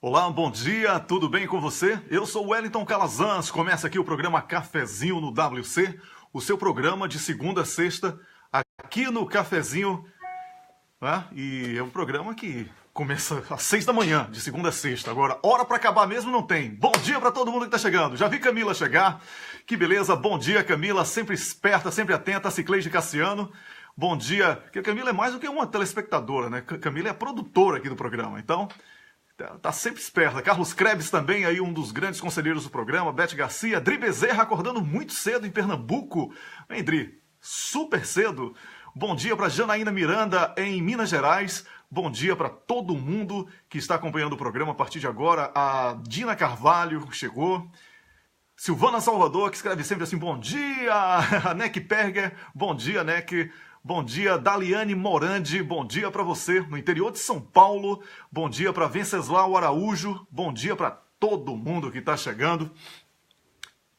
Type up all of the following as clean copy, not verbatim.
Olá, bom dia, tudo bem com você? Eu sou o Wellington Calazans, começa aqui o programa Cafezinho no WC, o seu programa de segunda a sexta, aqui no Cafezinho, né? E é um programa que começa às 6 da manhã, de segunda a sexta. Agora, hora para acabar mesmo não tem. Bom dia para todo mundo que tá chegando. Já vi Camila chegar, que beleza, bom dia Camila, sempre esperta, sempre atenta, Cicleide Cassiano. Bom dia, porque a Camila é mais do que uma telespectadora, né? Camila é a produtora aqui do programa, então tá sempre esperta. Carlos Krebs também, aí um dos grandes conselheiros do programa. Beth Garcia, Dri Bezerra acordando muito cedo em Pernambuco. Vem, Dri, super cedo. Bom dia para Janaína Miranda em Minas Gerais. Bom dia para todo mundo que está acompanhando o programa a partir de agora. A Dina Carvalho chegou. Silvana Salvador, que escreve sempre assim, bom dia. A Neck Perger, bom dia, Neck. Bom dia, Daliane Morandi, bom dia para você, no interior de São Paulo. Bom dia para Venceslau Araújo, bom dia para todo mundo que está chegando.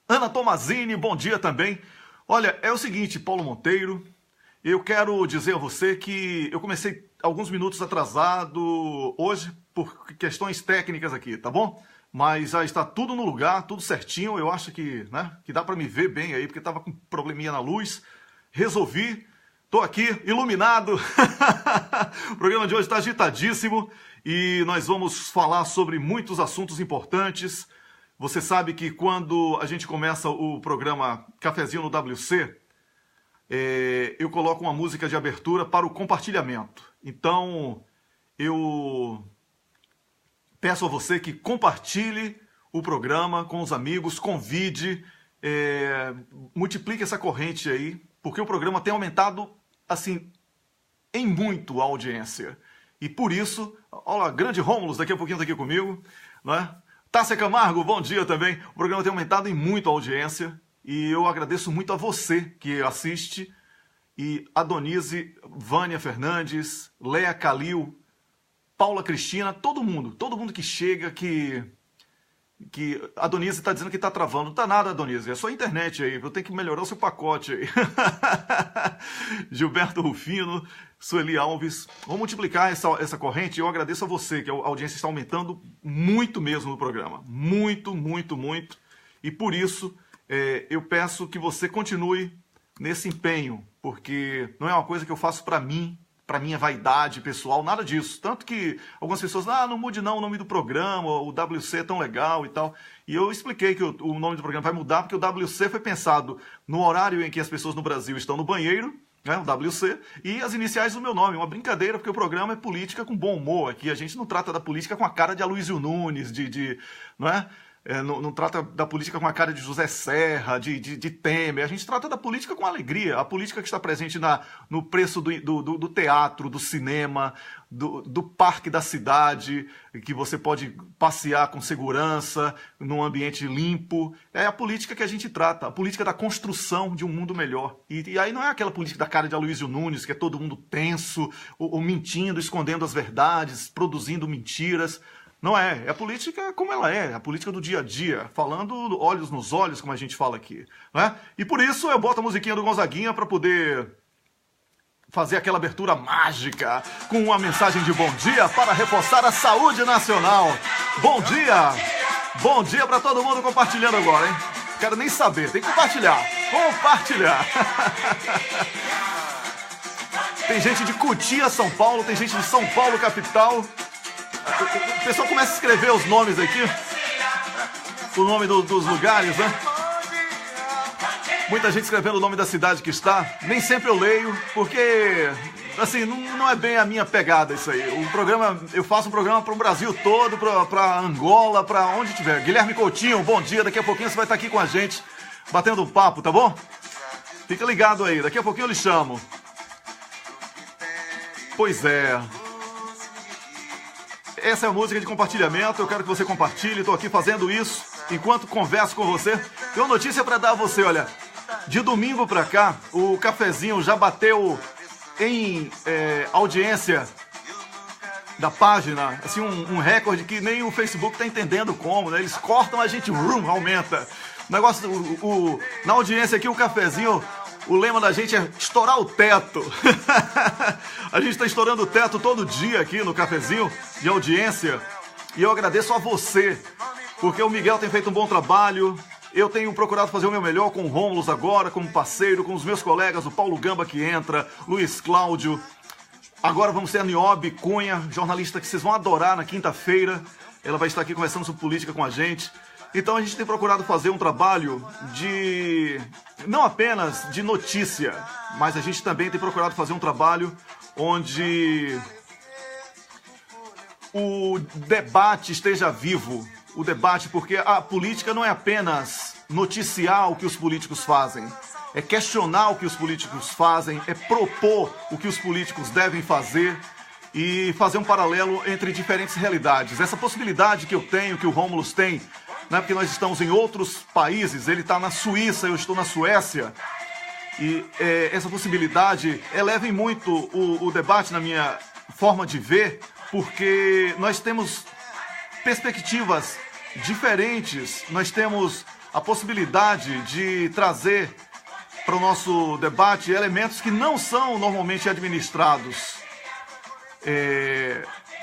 Ana Tomazini, bom dia também. Olha, é o seguinte, Paulo Monteiro, eu quero dizer a você que eu comecei alguns minutos atrasado hoje por questões técnicas aqui, tá bom? Mas já está tudo no lugar, tudo certinho, eu acho que, né, que dá para me ver bem aí, porque estava com probleminha na luz. Resolvi. Estou aqui, iluminado. O programa de hoje está agitadíssimo e nós vamos falar sobre muitos assuntos importantes. Você sabe que quando a gente começa o programa Cafezinho no WC, eu coloco uma música de abertura para o compartilhamento. Então, eu peço a você que compartilhe o programa com os amigos, convide, multiplique essa corrente aí, porque o programa tem aumentado assim, em muito a audiência. E por isso, olha, grande Rômulo, daqui a pouquinho está aqui comigo, né? Tássia Camargo, bom dia também. O programa tem aumentado em muito a audiência e eu agradeço muito a você que assiste. E Adonise, Vânia Fernandes, Léa Calil, Paula Cristina, todo mundo que chega, que a Donise está dizendo que está travando. Não está nada, Donise, é só a internet aí, eu tenho que melhorar o seu pacote aí. Gilberto Rufino, Sueli Alves, vamos multiplicar essa corrente. Eu agradeço a você, que a audiência está aumentando muito mesmo no programa, muito, muito, muito, e por isso eu peço que você continue nesse empenho, porque não é uma coisa que eu faço para mim, para minha vaidade pessoal, nada disso. Tanto que algumas pessoas, não mude não o nome do programa, o WC é tão legal e tal. E eu expliquei que o nome do programa vai mudar, porque o WC foi pensado no horário em que as pessoas no Brasil estão no banheiro, né, o WC, e as iniciais do meu nome. Uma brincadeira, porque o programa é política com bom humor. Aqui a gente não trata da política com a cara de Aloysio Nunes, não é? Não trata da política com a cara de José Serra, de Temer. A gente trata da política com alegria. A política que está presente no preço do teatro, do cinema, do parque da cidade, que você pode passear com segurança, num ambiente limpo. É a política que a gente trata, a política da construção de um mundo melhor. E aí não é aquela política da cara de Aloysio Nunes, que é todo mundo tenso, ou mentindo, escondendo as verdades, produzindo mentiras. Não é a política como ela é, a política do dia a dia, falando olhos nos olhos, como a gente fala aqui, né? E por isso eu boto a musiquinha do Gonzaguinha para poder fazer aquela abertura mágica com uma mensagem de bom dia para reforçar a saúde nacional. Bom dia para todo mundo compartilhando agora, hein? Quero nem saber, tem que compartilhar. Tem gente de Cotia, São Paulo, tem gente de São Paulo, capital. O pessoal começa a escrever os nomes aqui, o nome dos lugares, né? Muita gente escrevendo o nome da cidade que está. Nem sempre eu leio, porque, assim, não é bem a minha pegada isso aí. Eu faço um programa para o Brasil todo, para Angola, para onde tiver. Guilherme Coutinho, bom dia. Daqui a pouquinho você vai estar aqui com a gente, batendo um papo, tá bom? Fica ligado aí, daqui a pouquinho eu lhe chamo. Pois é. Essa é a música de compartilhamento, eu quero que você compartilhe, estou aqui fazendo isso enquanto converso com você. Tem uma notícia para dar a você, olha, de domingo para cá, o Cafezinho já bateu em audiência da página, assim, um recorde que nem o Facebook está entendendo como, né? Eles cortam, a gente aumenta. O negócio, na audiência aqui, o Cafezinho, o lema da gente é estourar o teto. A gente está estourando o teto todo dia aqui no Cafezinho de audiência. E eu agradeço a você, porque o Miguel tem feito um bom trabalho. Eu tenho procurado fazer o meu melhor com o Rômulo agora, como parceiro, com os meus colegas, o Paulo Gamba que entra, Luiz Cláudio. Agora vamos ter a Niobe Cunha, jornalista que vocês vão adorar na quinta-feira. Ela vai estar aqui conversando sobre política com a gente. Então a gente tem procurado fazer um trabalho de... não apenas de notícia, mas a gente também tem procurado fazer um trabalho onde o debate esteja vivo. O debate, porque a política não é apenas noticiar o que os políticos fazem. É questionar o que os políticos fazem, é propor o que os políticos devem fazer e fazer um paralelo entre diferentes realidades. Essa possibilidade que eu tenho, que o Rômulo tem, né, porque nós estamos em outros países, ele está na Suíça, eu estou na Suécia, e essa possibilidade eleva em muito o debate na minha forma de ver, porque nós temos perspectivas diferentes, nós temos a possibilidade de trazer para o nosso debate elementos que não são normalmente administrados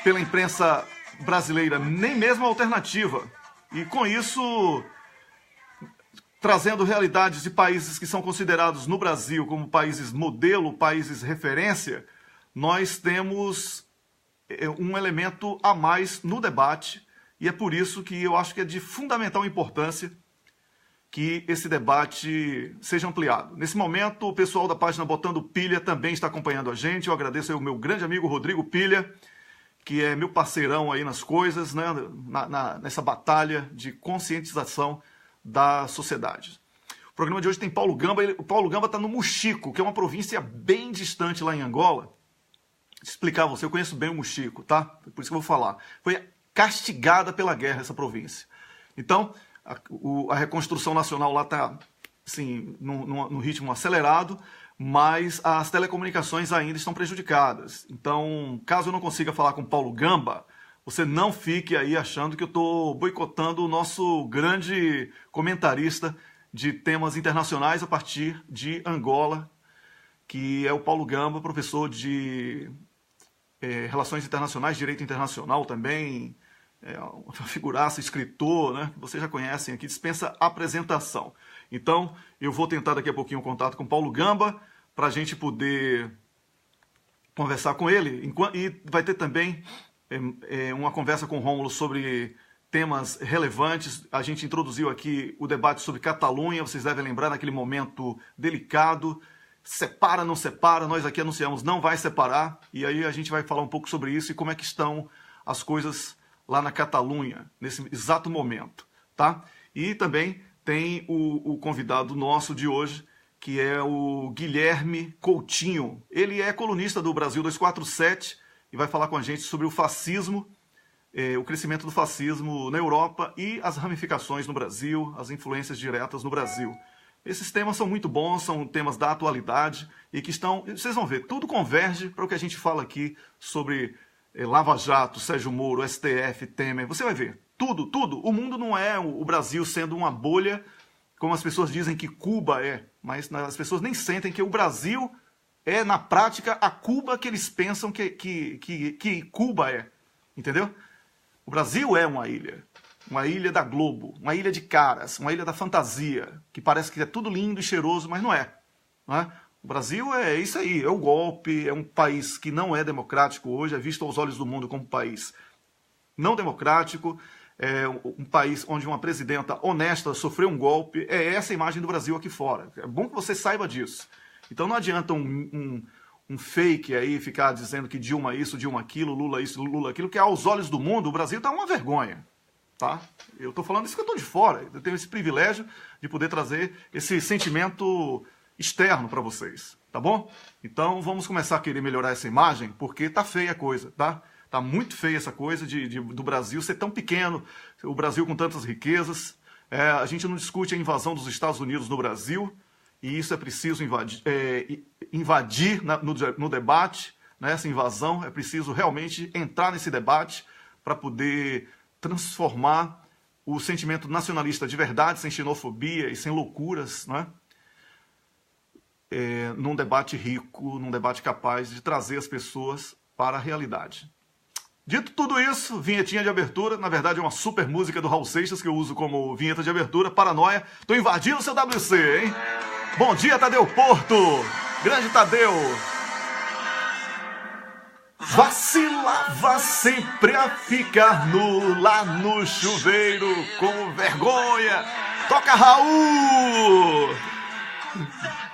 pela imprensa brasileira, nem mesmo alternativa. E com isso, trazendo realidades de países que são considerados no Brasil como países modelo, países referência, nós temos um elemento a mais no debate, e é por isso que eu acho que é de fundamental importância que esse debate seja ampliado. Nesse momento, o pessoal da página Botando Pilha também está acompanhando a gente. Eu agradeço ao meu grande amigo Rodrigo Pilha, que é meu parceirão aí nas coisas, né, nessa batalha de conscientização da sociedade. O programa de hoje tem Paulo Gamba. O Paulo Gamba está no Muxico, que é uma província bem distante lá em Angola. Vou explicar a você, eu conheço bem o Muxico, tá? Por isso que eu vou falar. Foi castigada pela guerra essa província. Então, a reconstrução nacional lá está assim, num ritmo acelerado, mas as telecomunicações ainda estão prejudicadas. Então, caso eu não consiga falar com Paulo Gamba, você não fique aí achando que eu estou boicotando o nosso grande comentarista de temas internacionais a partir de Angola, que é o Paulo Gamba, professor de Relações Internacionais, Direito Internacional também, uma figuraça, escritor, né, que vocês já conhecem aqui, dispensa apresentação. Então, eu vou tentar daqui a pouquinho um contato com Paulo Gamba, para a gente poder conversar com ele. E vai ter também uma conversa com o Rômulo sobre temas relevantes. A gente introduziu aqui o debate sobre Catalunha, vocês devem lembrar, naquele momento delicado. Separa, não separa, nós aqui anunciamos, não vai separar. E aí a gente vai falar um pouco sobre isso e como é que estão as coisas lá na Catalunha, nesse exato momento, tá? E também tem o convidado nosso de hoje, que é o Guilherme Coutinho. Ele é colunista do Brasil 247 e vai falar com a gente sobre o fascismo, o crescimento do fascismo na Europa e as ramificações no Brasil, as influências diretas no Brasil. Esses temas são muito bons, são temas da atualidade e que estão... Vocês vão ver, tudo converge para o que a gente fala aqui sobre Lava Jato, Sérgio Moro, STF, Temer. Você vai ver, tudo, tudo. O mundo não é o Brasil sendo uma bolha, como as pessoas dizem que Cuba é, mas as pessoas nem sentem que o Brasil é, na prática, a Cuba que eles pensam que Cuba é, entendeu? O Brasil é uma ilha da Globo, uma ilha de caras, uma ilha da fantasia, que parece que é tudo lindo e cheiroso, mas não é. Não é? O Brasil é isso aí, é o golpe, é um país que não é democrático hoje, é visto aos olhos do mundo como um país não democrático, é um país onde uma presidenta honesta sofreu um golpe. É essa a imagem do Brasil aqui fora. É bom que você saiba disso. Então não adianta um fake aí ficar dizendo que Dilma isso, Dilma aquilo, Lula isso, Lula aquilo, que aos olhos do mundo o Brasil está uma vergonha. Tá? Eu estou falando isso que eu estou de fora. Eu tenho esse privilégio de poder trazer esse sentimento externo para vocês, tá bom? Então vamos começar a querer melhorar essa imagem, porque tá feia a coisa, tá? Tá muito feia essa coisa do Brasil ser tão pequeno, o Brasil com tantas riquezas. A gente não discute a invasão dos Estados Unidos no Brasil, e isso é preciso invadir no debate, né? Essa invasão, é preciso realmente entrar nesse debate para poder transformar o sentimento nacionalista de verdade, sem xenofobia e sem loucuras, né? Num debate rico, num debate capaz de trazer as pessoas para a realidade. Dito tudo isso, vinhetinha de abertura, na verdade é uma super música do Raul Seixas que eu uso como vinheta de abertura, Paranoia. Tô invadindo o seu WC, hein? Bom dia, Tadeu Porto! Grande Tadeu! Vacilava sempre a ficar nu lá no chuveiro com vergonha. Toca, Raul!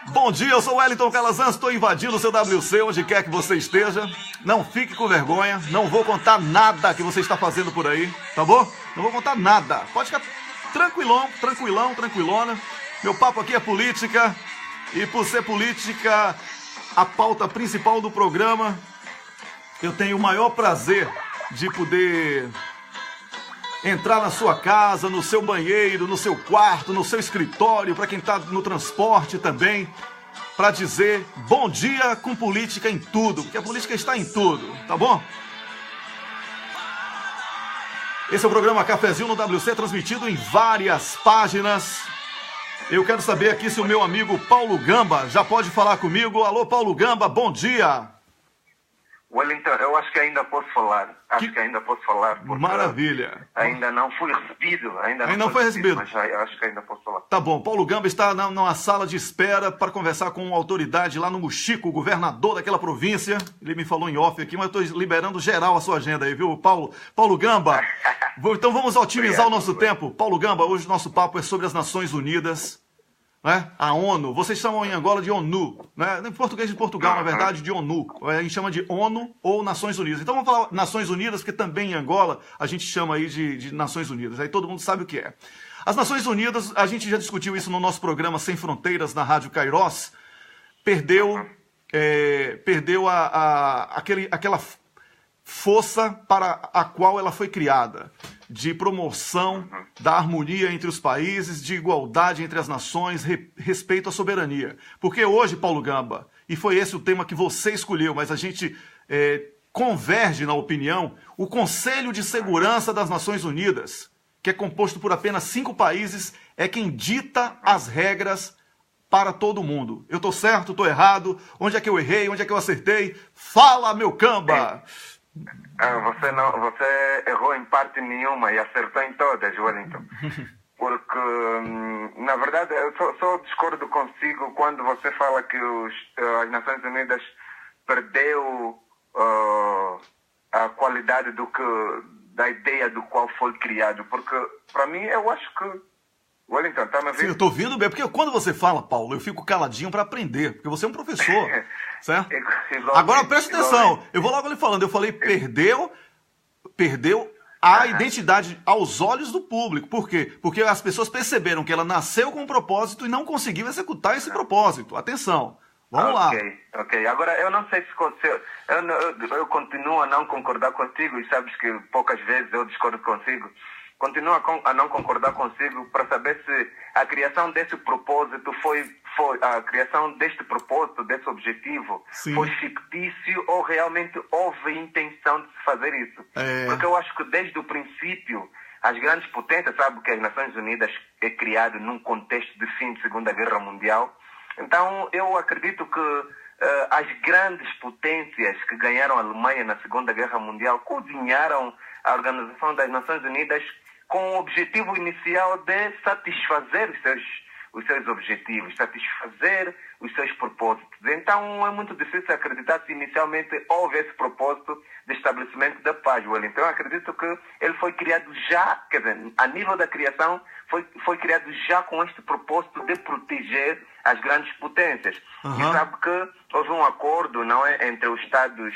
Bom dia, eu sou o Wellington Calazans, estou invadindo o seu WC, onde quer que você esteja. Não fique com vergonha, não vou contar nada que você está fazendo por aí, tá bom? Não vou contar nada. Pode ficar tranquilão, tranquilona. Meu papo aqui é política, e por ser política, a pauta principal do programa, eu tenho o maior prazer de poder entrar na sua casa, no seu banheiro, no seu quarto, no seu escritório, para quem está no transporte também, para dizer bom dia com política em tudo, porque a política está em tudo, tá bom? Esse é o programa Cafezinho no WC, transmitido em várias páginas. Eu quero saber aqui se o meu amigo Paulo Gamba já pode falar comigo. Alô, Paulo Gamba, bom dia! Wellington, eu acho que ainda posso falar. Porque maravilha. Ainda não fui recebido. Ainda não foi recebido. Mas acho que ainda posso falar. Tá bom. Paulo Gamba está numa sala de espera para conversar com uma autoridade lá no Muxico, o governador daquela província. Ele me falou em off aqui, mas eu estou liberando geral a sua agenda aí, viu, Paulo? Paulo Gamba, então vamos otimizar o nosso tempo. Paulo Gamba, hoje o nosso papo é sobre as Nações Unidas. Né? A ONU, vocês chamam em Angola de ONU, né? Em português de Portugal, na verdade, de ONU. A gente chama de ONU ou Nações Unidas. Então vamos falar Nações Unidas, porque também em Angola a gente chama aí de Nações Unidas. Aí todo mundo sabe o que é. As Nações Unidas, a gente já discutiu isso no nosso programa Sem Fronteiras, na Rádio Kairos, perdeu aquela força para a qual ela foi criada, de promoção da harmonia entre os países, de igualdade entre as nações, respeito à soberania. Porque hoje, Paulo Gamba, e foi esse o tema que você escolheu, mas a gente converge na opinião, o Conselho de Segurança das Nações Unidas, que é composto por apenas 5 países, é quem dita as regras para todo mundo. Eu estou certo, estou errado? Onde é que eu errei? Onde é que eu acertei? Fala, meu Camba! Você errou em parte nenhuma e acertou em todas, Wellington. Porque, na verdade, eu só discordo consigo quando você fala que as Nações Unidas perdeu a qualidade da ideia do qual foi criado. Porque, para mim, eu acho que... Wellington, tá me ouvindo? Sim, eu estou ouvindo bem, porque quando você fala, Paulo, eu fico caladinho para aprender, porque você é um professor, certo? Agora preste atenção, eu vou logo lhe falando, eu falei perdeu a identidade aos olhos do público. Por quê? Porque as pessoas perceberam que ela nasceu com um propósito e não conseguiu executar esse propósito. Atenção, vamos lá. Ok. Agora, eu não sei se eu continuo a não concordar contigo, e sabes que poucas vezes eu discordo contigo. Continuo a não concordar consigo para saber se a criação desse propósito a criação deste propósito, desse objetivo, Sim. foi fictício ou realmente houve intenção de se fazer isso. Porque eu acho que desde o princípio as grandes potências, sabe que as Nações Unidas é criado num contexto de fim de Segunda Guerra Mundial. Então eu acredito que as grandes potências que ganharam a Alemanha na Segunda Guerra Mundial cozinharam a Organização das Nações Unidas com o objetivo inicial de satisfazer os seus objetivos, satisfazer os seus propósitos. Então é muito difícil acreditar se inicialmente houve esse propósito de estabelecimento da paz, Wellington. Então eu acredito que ele foi criado já, quer dizer, a nível da criação, foi criado já com este propósito de proteger as grandes potências. E sabe que houve um acordo, não é, entre os Estados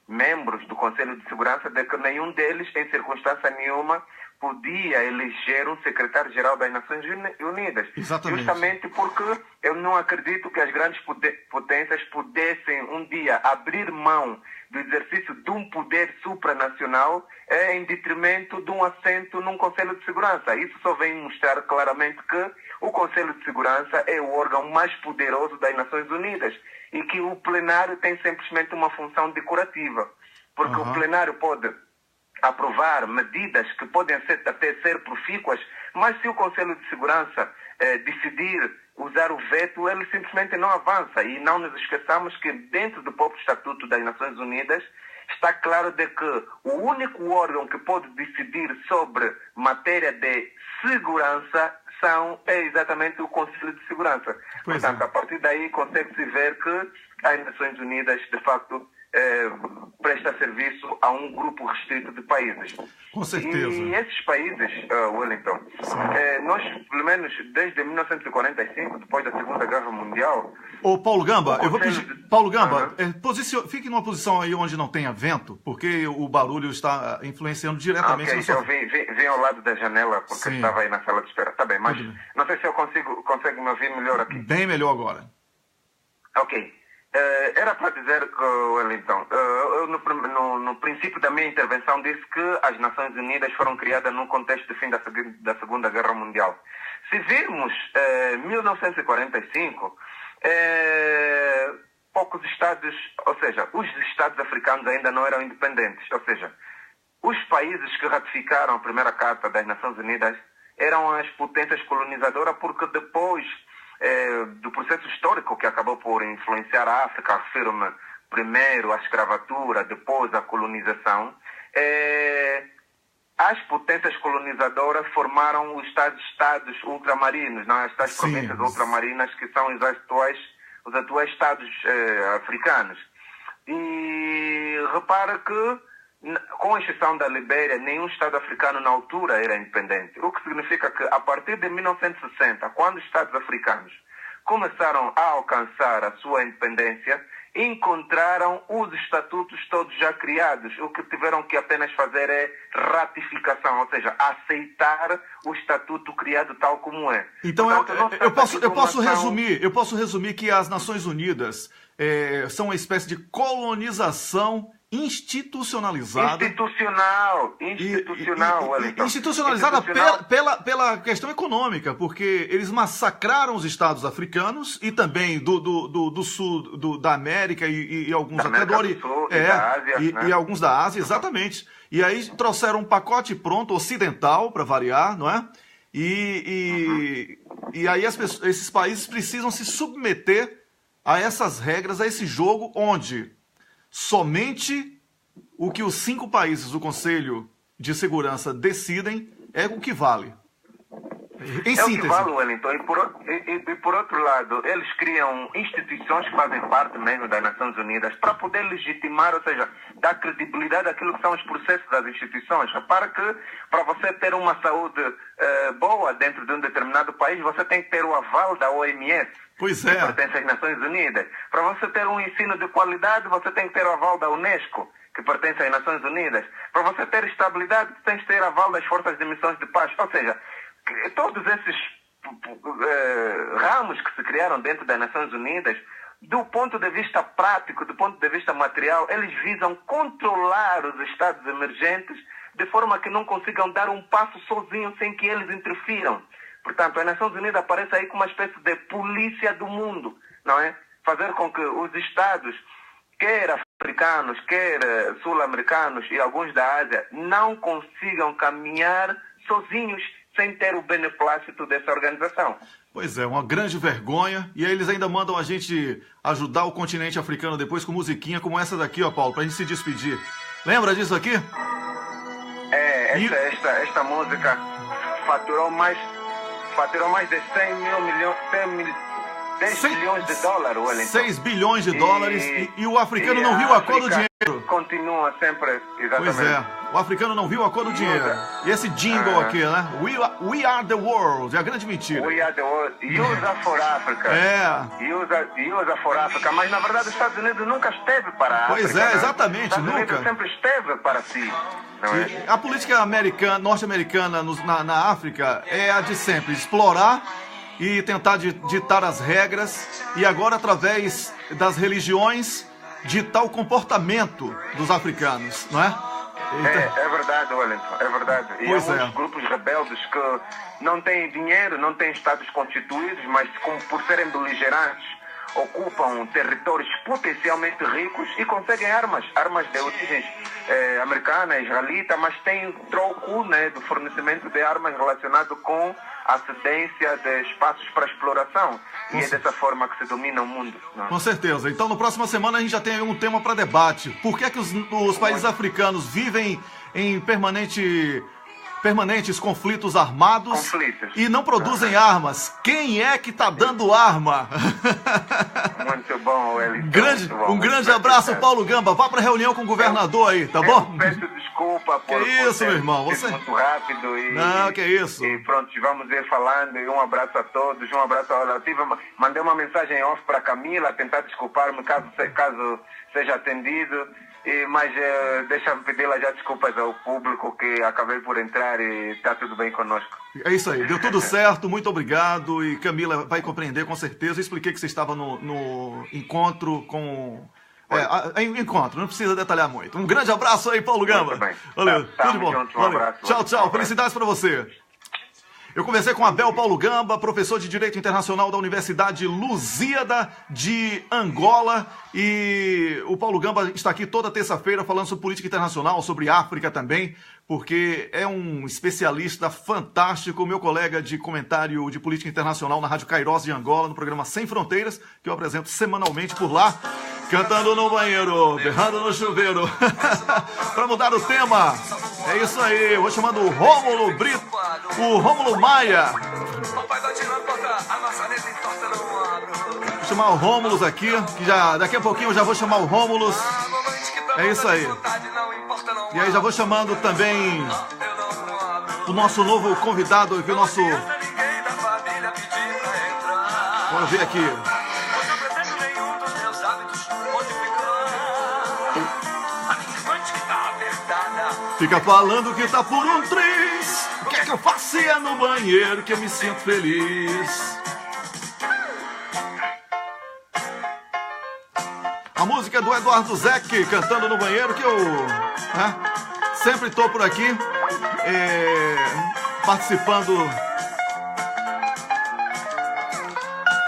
membros do Conselho de Segurança de que nenhum deles, em circunstância nenhuma, podia eleger um secretário-geral das Nações Unidas. Exatamente. Justamente porque eu não acredito que as grandes potências pudessem um dia abrir mão do exercício de um poder supranacional em detrimento de um assento num Conselho de Segurança. Isso só vem mostrar claramente que o Conselho de Segurança é o órgão mais poderoso das Nações Unidas e que o plenário tem simplesmente uma função decorativa. Porque o plenário pode aprovar medidas que podem até ser profícuas, mas se o Conselho de Segurança decidir usar o veto, ele simplesmente não avança. E não nos esqueçamos que dentro do próprio Estatuto das Nações Unidas está claro de que o único órgão que pode decidir sobre matéria de segurança é exatamente o Conselho de Segurança. Portanto, a partir daí consegue-se ver que as Nações Unidas, de facto, presta serviço a um grupo restrito de países. Com certeza. E esses países, Wellington, nós, pelo menos desde 1945, depois da Segunda Guerra Mundial... Ô, Paulo Gamba, eu vou pedir... Paulo Gamba, fique numa posição aí onde não tenha vento, porque o barulho está influenciando diretamente na sua... Ok, eu vim ao lado da janela, porque estava aí na sala de espera. Tá bem, mas não sei se eu consigo me ouvir melhor aqui. Bem melhor agora. Ok. Era para dizer, Wellington, eu no princípio da minha intervenção disse que as Nações Unidas foram criadas no contexto de fim da Segunda Guerra Mundial. Se virmos 1945, poucos estados, ou seja, os estados africanos ainda não eram independentes, ou seja, os países que ratificaram a primeira Carta das Nações Unidas eram as potências colonizadoras, porque depois do processo histórico que acabou por influenciar a África, refiro-me primeiro à escravatura, depois à colonização, as potências colonizadoras formaram os estados ultramarinos, não? As tais províncias ultramarinas que são os atuais estados africanos. E repara que, com exceção da Libéria, nenhum Estado africano na altura era independente. O que significa que, a partir de 1960, quando os Estados africanos começaram a alcançar a sua independência, encontraram os estatutos todos já criados. O que tiveram que apenas fazer é ratificação, ou seja, aceitar o estatuto criado tal como é. Então, portanto, eu posso resumir que as Nações Unidas são uma espécie de colonização institucionalizada. Institucionalizada pela questão econômica, porque eles massacraram os estados africanos e também do sul da América e alguns até do Oriente. E alguns da Ásia, exatamente. E aí trouxeram um pacote pronto, ocidental, para variar, não é? E aí esses países precisam se submeter a essas regras, a esse jogo onde somente o que os 5 países do Conselho de Segurança decidem é o que vale. Em síntese. O que vale, Wellington. E por outro lado, eles criam instituições que fazem parte mesmo das Nações Unidas para poder legitimar, ou seja, dar credibilidade àquilo que são os processos das instituições. Repara que para você ter uma saúde boa dentro de um determinado país, você tem que ter o aval da OMS. Pois é. Que pertence às Nações Unidas. Para você ter um ensino de qualidade, você tem que ter o aval da Unesco, que pertence às Nações Unidas. Para você ter estabilidade, você tem que ter aval das Forças de Missões de Paz. Ou seja, todos esses ramos que se criaram dentro das Nações Unidas, do ponto de vista prático, do ponto de vista material, eles visam controlar os estados emergentes de forma que não consigam dar um passo sozinhos sem que eles interfiram. Portanto, as Nações Unidas aparecem aí como uma espécie de polícia do mundo, não é? Fazer com que os Estados, quer africanos, quer sul-americanos e alguns da Ásia, não consigam caminhar sozinhos sem ter o beneplácito dessa organização. Pois é, uma grande vergonha. E aí eles ainda mandam a gente ajudar o continente africano depois com musiquinha como essa daqui, ó, Paulo, pra gente se despedir. Lembra disso aqui? Esta música faturou mais de 10 bilhões de dólares, Wellington. 6 bilhões de dólares e o africano não viu a cor do dinheiro. Continua sempre, exatamente. Pois é, o africano não viu a cor do dinheiro. E esse jingle aqui, né? We are the world, é a grande mentira. We are the world. Usa for Africa. Usa for Africa. Mas na verdade os Estados Unidos nunca esteve para a África. Pois é, exatamente, Os Estados Unidos sempre esteve para si. A política norte-americana na África é a de sempre, explorar e tentar ditar as regras, e agora através das religiões ditar o comportamento dos africanos, não é? É verdade, Wellington, é verdade. E alguns grupos rebeldes que não têm dinheiro, não têm estados constituídos, mas por serem beligerantes ocupam territórios potencialmente ricos e conseguem armas de origem americana, israelita, mas tem troco, né, do fornecimento de armas relacionado com a cedência de espaços para exploração. E é dessa forma que se domina o mundo. Não? Com certeza. Então, na próxima semana, a gente já tem um tema para debate. Por que é que os países africanos vivem em permanentes conflitos armados e não produzem armas? Quem é que está dando arma? Muito bom, Wellington. Um grande abraço, Paulo Gamba. Vá para a reunião com o governador aí, tá bom? Eu peço desculpa por isso, meu irmão. Você muito rápido e não, que isso. E pronto, vamos ir falando. E um abraço a todos, um abraço a mandei uma mensagem off para Camila, tentar desculpar-me caso seja atendido. Mas deixa-me pedir já desculpas ao público que acabei por entrar e está tudo bem conosco. É isso aí, deu tudo certo, muito obrigado. E Camila vai compreender com certeza. Eu expliquei que você estava no encontro com... encontro, não precisa detalhar muito. Um grande abraço aí, Paulo Gamba. Muito bem. Valeu, tudo de bom. Um abraço. Tchau, tchau. Felicidades para você. Eu conversei com Abel Paulo Gamba, professor de Direito Internacional da Universidade Lusíada de Angola. E o Paulo Gamba está aqui toda terça-feira falando sobre política internacional, sobre África também, porque é um especialista fantástico, meu colega de comentário de política internacional na Rádio Kairos de Angola, no programa Sem Fronteiras, que eu apresento semanalmente por lá, cantando no banheiro, berrando no chuveiro. Para mudar o tema, é isso aí, eu vou chamando o Rômulo Brito, o Rômulo Maia. Vou chamar o Rômulus aqui, que já daqui a pouquinho eu já vou chamar o Rômulus. É isso aí. E aí já vou chamando também o nosso novo convidado aqui, o nosso... Vamos ver aqui. Fica falando que tá por um triz. O que é que eu faço no banheiro que eu me sinto feliz? A música do Eduardo Zeck, cantando no banheiro, que eu sempre estou por aqui, participando.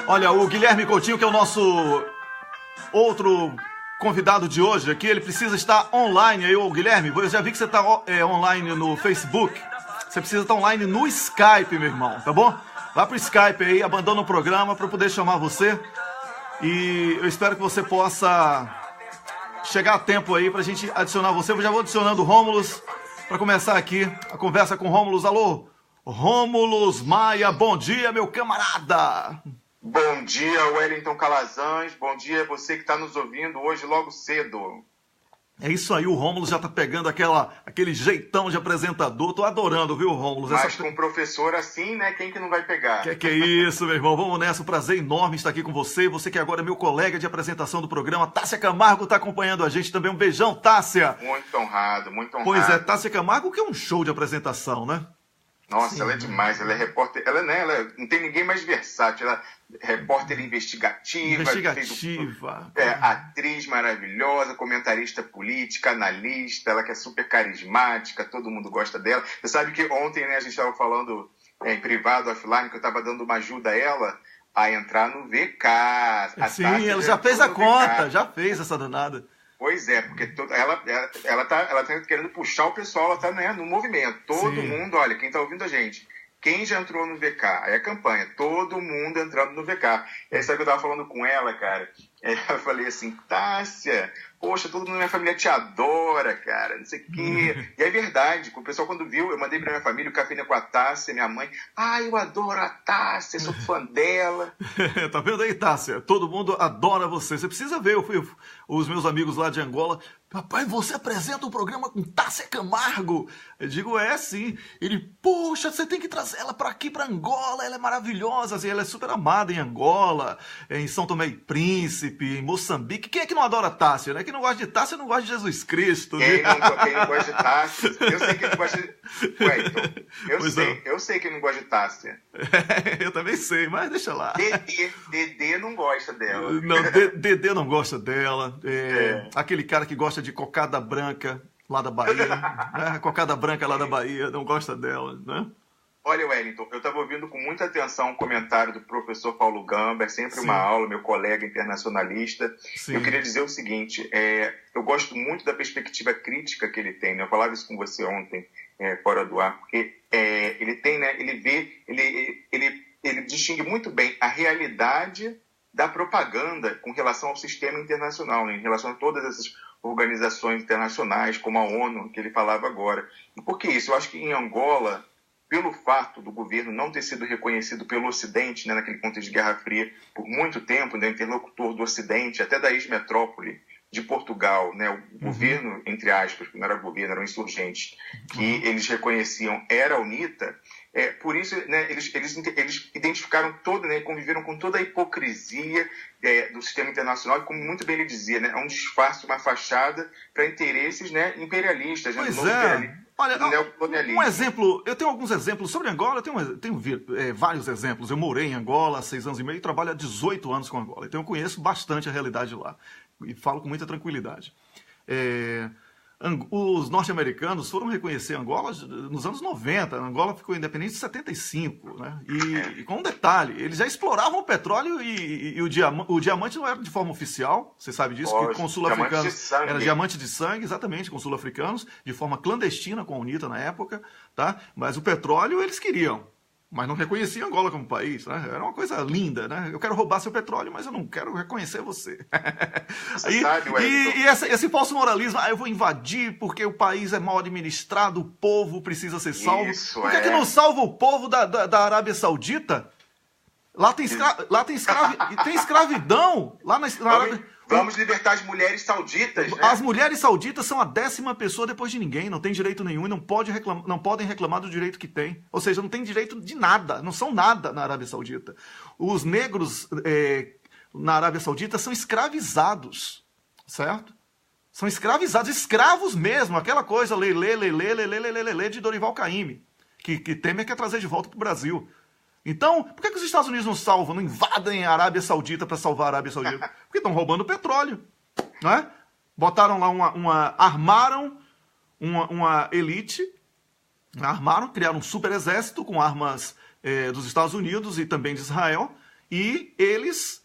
Olha, o Guilherme Coutinho, que é o nosso outro convidado de hoje aqui, ele precisa estar online. Aí, ô Guilherme, eu já vi que você está online no Facebook. Você precisa estar online no Skype, meu irmão, tá bom? Vá pro Skype aí, abandona o programa para eu poder chamar você. E eu espero que você possa chegar a tempo aí pra gente adicionar você. Eu já vou adicionando o Rômulus para começar aqui a conversa com o Rômulus. Alô, Rômulus Maia, bom dia, meu camarada. Bom dia, Wellington Calazans. Bom dia a você que está nos ouvindo hoje logo cedo. É isso aí, o Rômulus já tá pegando aquele jeitão de apresentador. Tô adorando, viu, Rômulus? Mas com um professor assim, né? Quem que não vai pegar? Que é isso, meu irmão? Vamos nessa. Um prazer enorme estar aqui com você. Você que agora é meu colega de apresentação do programa. Tássia Camargo tá acompanhando a gente também. Um beijão, Tássia. Muito honrado, muito honrado. Pois é, Tássia Camargo, que é um show de apresentação, né? Nossa, sim, ela é demais, ela é repórter, ela não tem ninguém mais versátil, ela é repórter investigativa, atriz maravilhosa, comentarista política, analista, ela que é super carismática, todo mundo gosta dela. Você sabe que ontem, né, a gente estava falando em privado, offline, que eu estava dando uma ajuda a ela a entrar no VK. Sim, ela já fez a conta, já fez essa danada. Pois é, porque ela tá querendo puxar o pessoal, ela tá, né, no movimento. Todo mundo, olha, quem tá ouvindo a gente, quem já entrou no VK? Aí a campanha, todo mundo entrando no VK. E aí sabe que eu tava falando com ela, cara? Eu falei assim, Tássia, poxa, todo mundo na minha família te adora, cara, não sei o quê. E é verdade, o pessoal quando viu, eu mandei pra minha família o café com a Tássia, minha mãe, eu adoro a Tássia, sou fã dela. Tá vendo aí, Tássia? Todo mundo adora você. Você precisa ver, os meus amigos lá de Angola, papai, você apresenta um programa com Tássia Camargo? Eu digo, sim. Ele, poxa, você tem que trazer ela pra aqui, pra Angola, ela é maravilhosa, assim, ela é super amada em Angola, em São Tomé e Príncipe, em Moçambique. Quem é que não adora Tássia, né? Quem não gosta de Tássia não gosta de Jesus Cristo. Quem não gosta de Tássia, eu sei quem não gosta de... Eu sei quem não gosta de Tássia. Eu também sei, mas deixa lá. Dedê não gosta dela. Não, Dedê não gosta dela. Aquele cara que gosta de cocada branca lá da Bahia, né? Cocada branca lá da Bahia, não gosta dela, né? Olha, Wellington, eu estava ouvindo com muita atenção o comentário do professor Paulo Gamba, é sempre uma aula, meu colega internacionalista. Sim. Eu queria dizer o seguinte, eu gosto muito da perspectiva crítica que ele tem, né? Eu falava isso com você ontem, fora do ar, porque ele tem, né, ele distingue muito bem a realidade da propaganda com relação ao sistema internacional, né, em relação a todas essas organizações internacionais, como a ONU, que ele falava agora. E por que isso? Eu acho que em Angola, pelo fato do governo não ter sido reconhecido pelo Ocidente, né, naquele contexto de Guerra Fria, por muito tempo, né, interlocutor do Ocidente, até da ex-metrópole de Portugal, né, o governo, entre aspas, que não era governo, eram insurgentes, que eles reconheciam era a UNITA, por isso, né, eles identificaram toda, né, conviveram com toda a hipocrisia do sistema internacional, e como muito bem ele dizia, né, é um disfarce, uma fachada para interesses, né, imperialistas. Pois Olha, um exemplo, eu tenho alguns exemplos sobre Angola, eu tenho vários exemplos. Eu morei em Angola há 6 anos e meio e trabalho há 18 anos com Angola. Então eu conheço bastante a realidade lá e falo com muita tranquilidade. Os norte-americanos foram reconhecer Angola nos anos 90. Angola ficou independente em 75, né? E com um detalhe, eles já exploravam o petróleo e o diamante não era de forma oficial, você sabe disso, que com sul-africanos era diamante de sangue, exatamente, com sul-africanos, de forma clandestina com a UNITA na época, tá? Mas o petróleo eles queriam. Mas não reconhecia Angola como país, né? Era uma coisa linda, né? Eu quero roubar seu petróleo, mas eu não quero reconhecer você. Esse falso moralismo, eu vou invadir porque o país é mal administrado, o povo precisa ser salvo. Por que não salva o povo da Arábia Saudita? Lá tem escravidão. Lá na Arábia... Vamos libertar as mulheres sauditas, né? As mulheres sauditas são a 10ª pessoa depois de ninguém, não tem direito nenhum e não podem reclamar do direito que tem. Ou seja, não tem direito de nada, não são nada na Arábia Saudita. Os negros na Arábia Saudita são escravizados, certo? São escravizados, escravos mesmo, aquela coisa lelê de Dorival Caymmi, que Temer quer trazer de volta para o Brasil. Então, por que os Estados Unidos não salvam, não invadem a Arábia Saudita para salvar a Arábia Saudita? Porque estão roubando petróleo, não é? Botaram lá armaram uma elite, criaram um super exército com armas dos Estados Unidos e também de Israel, e eles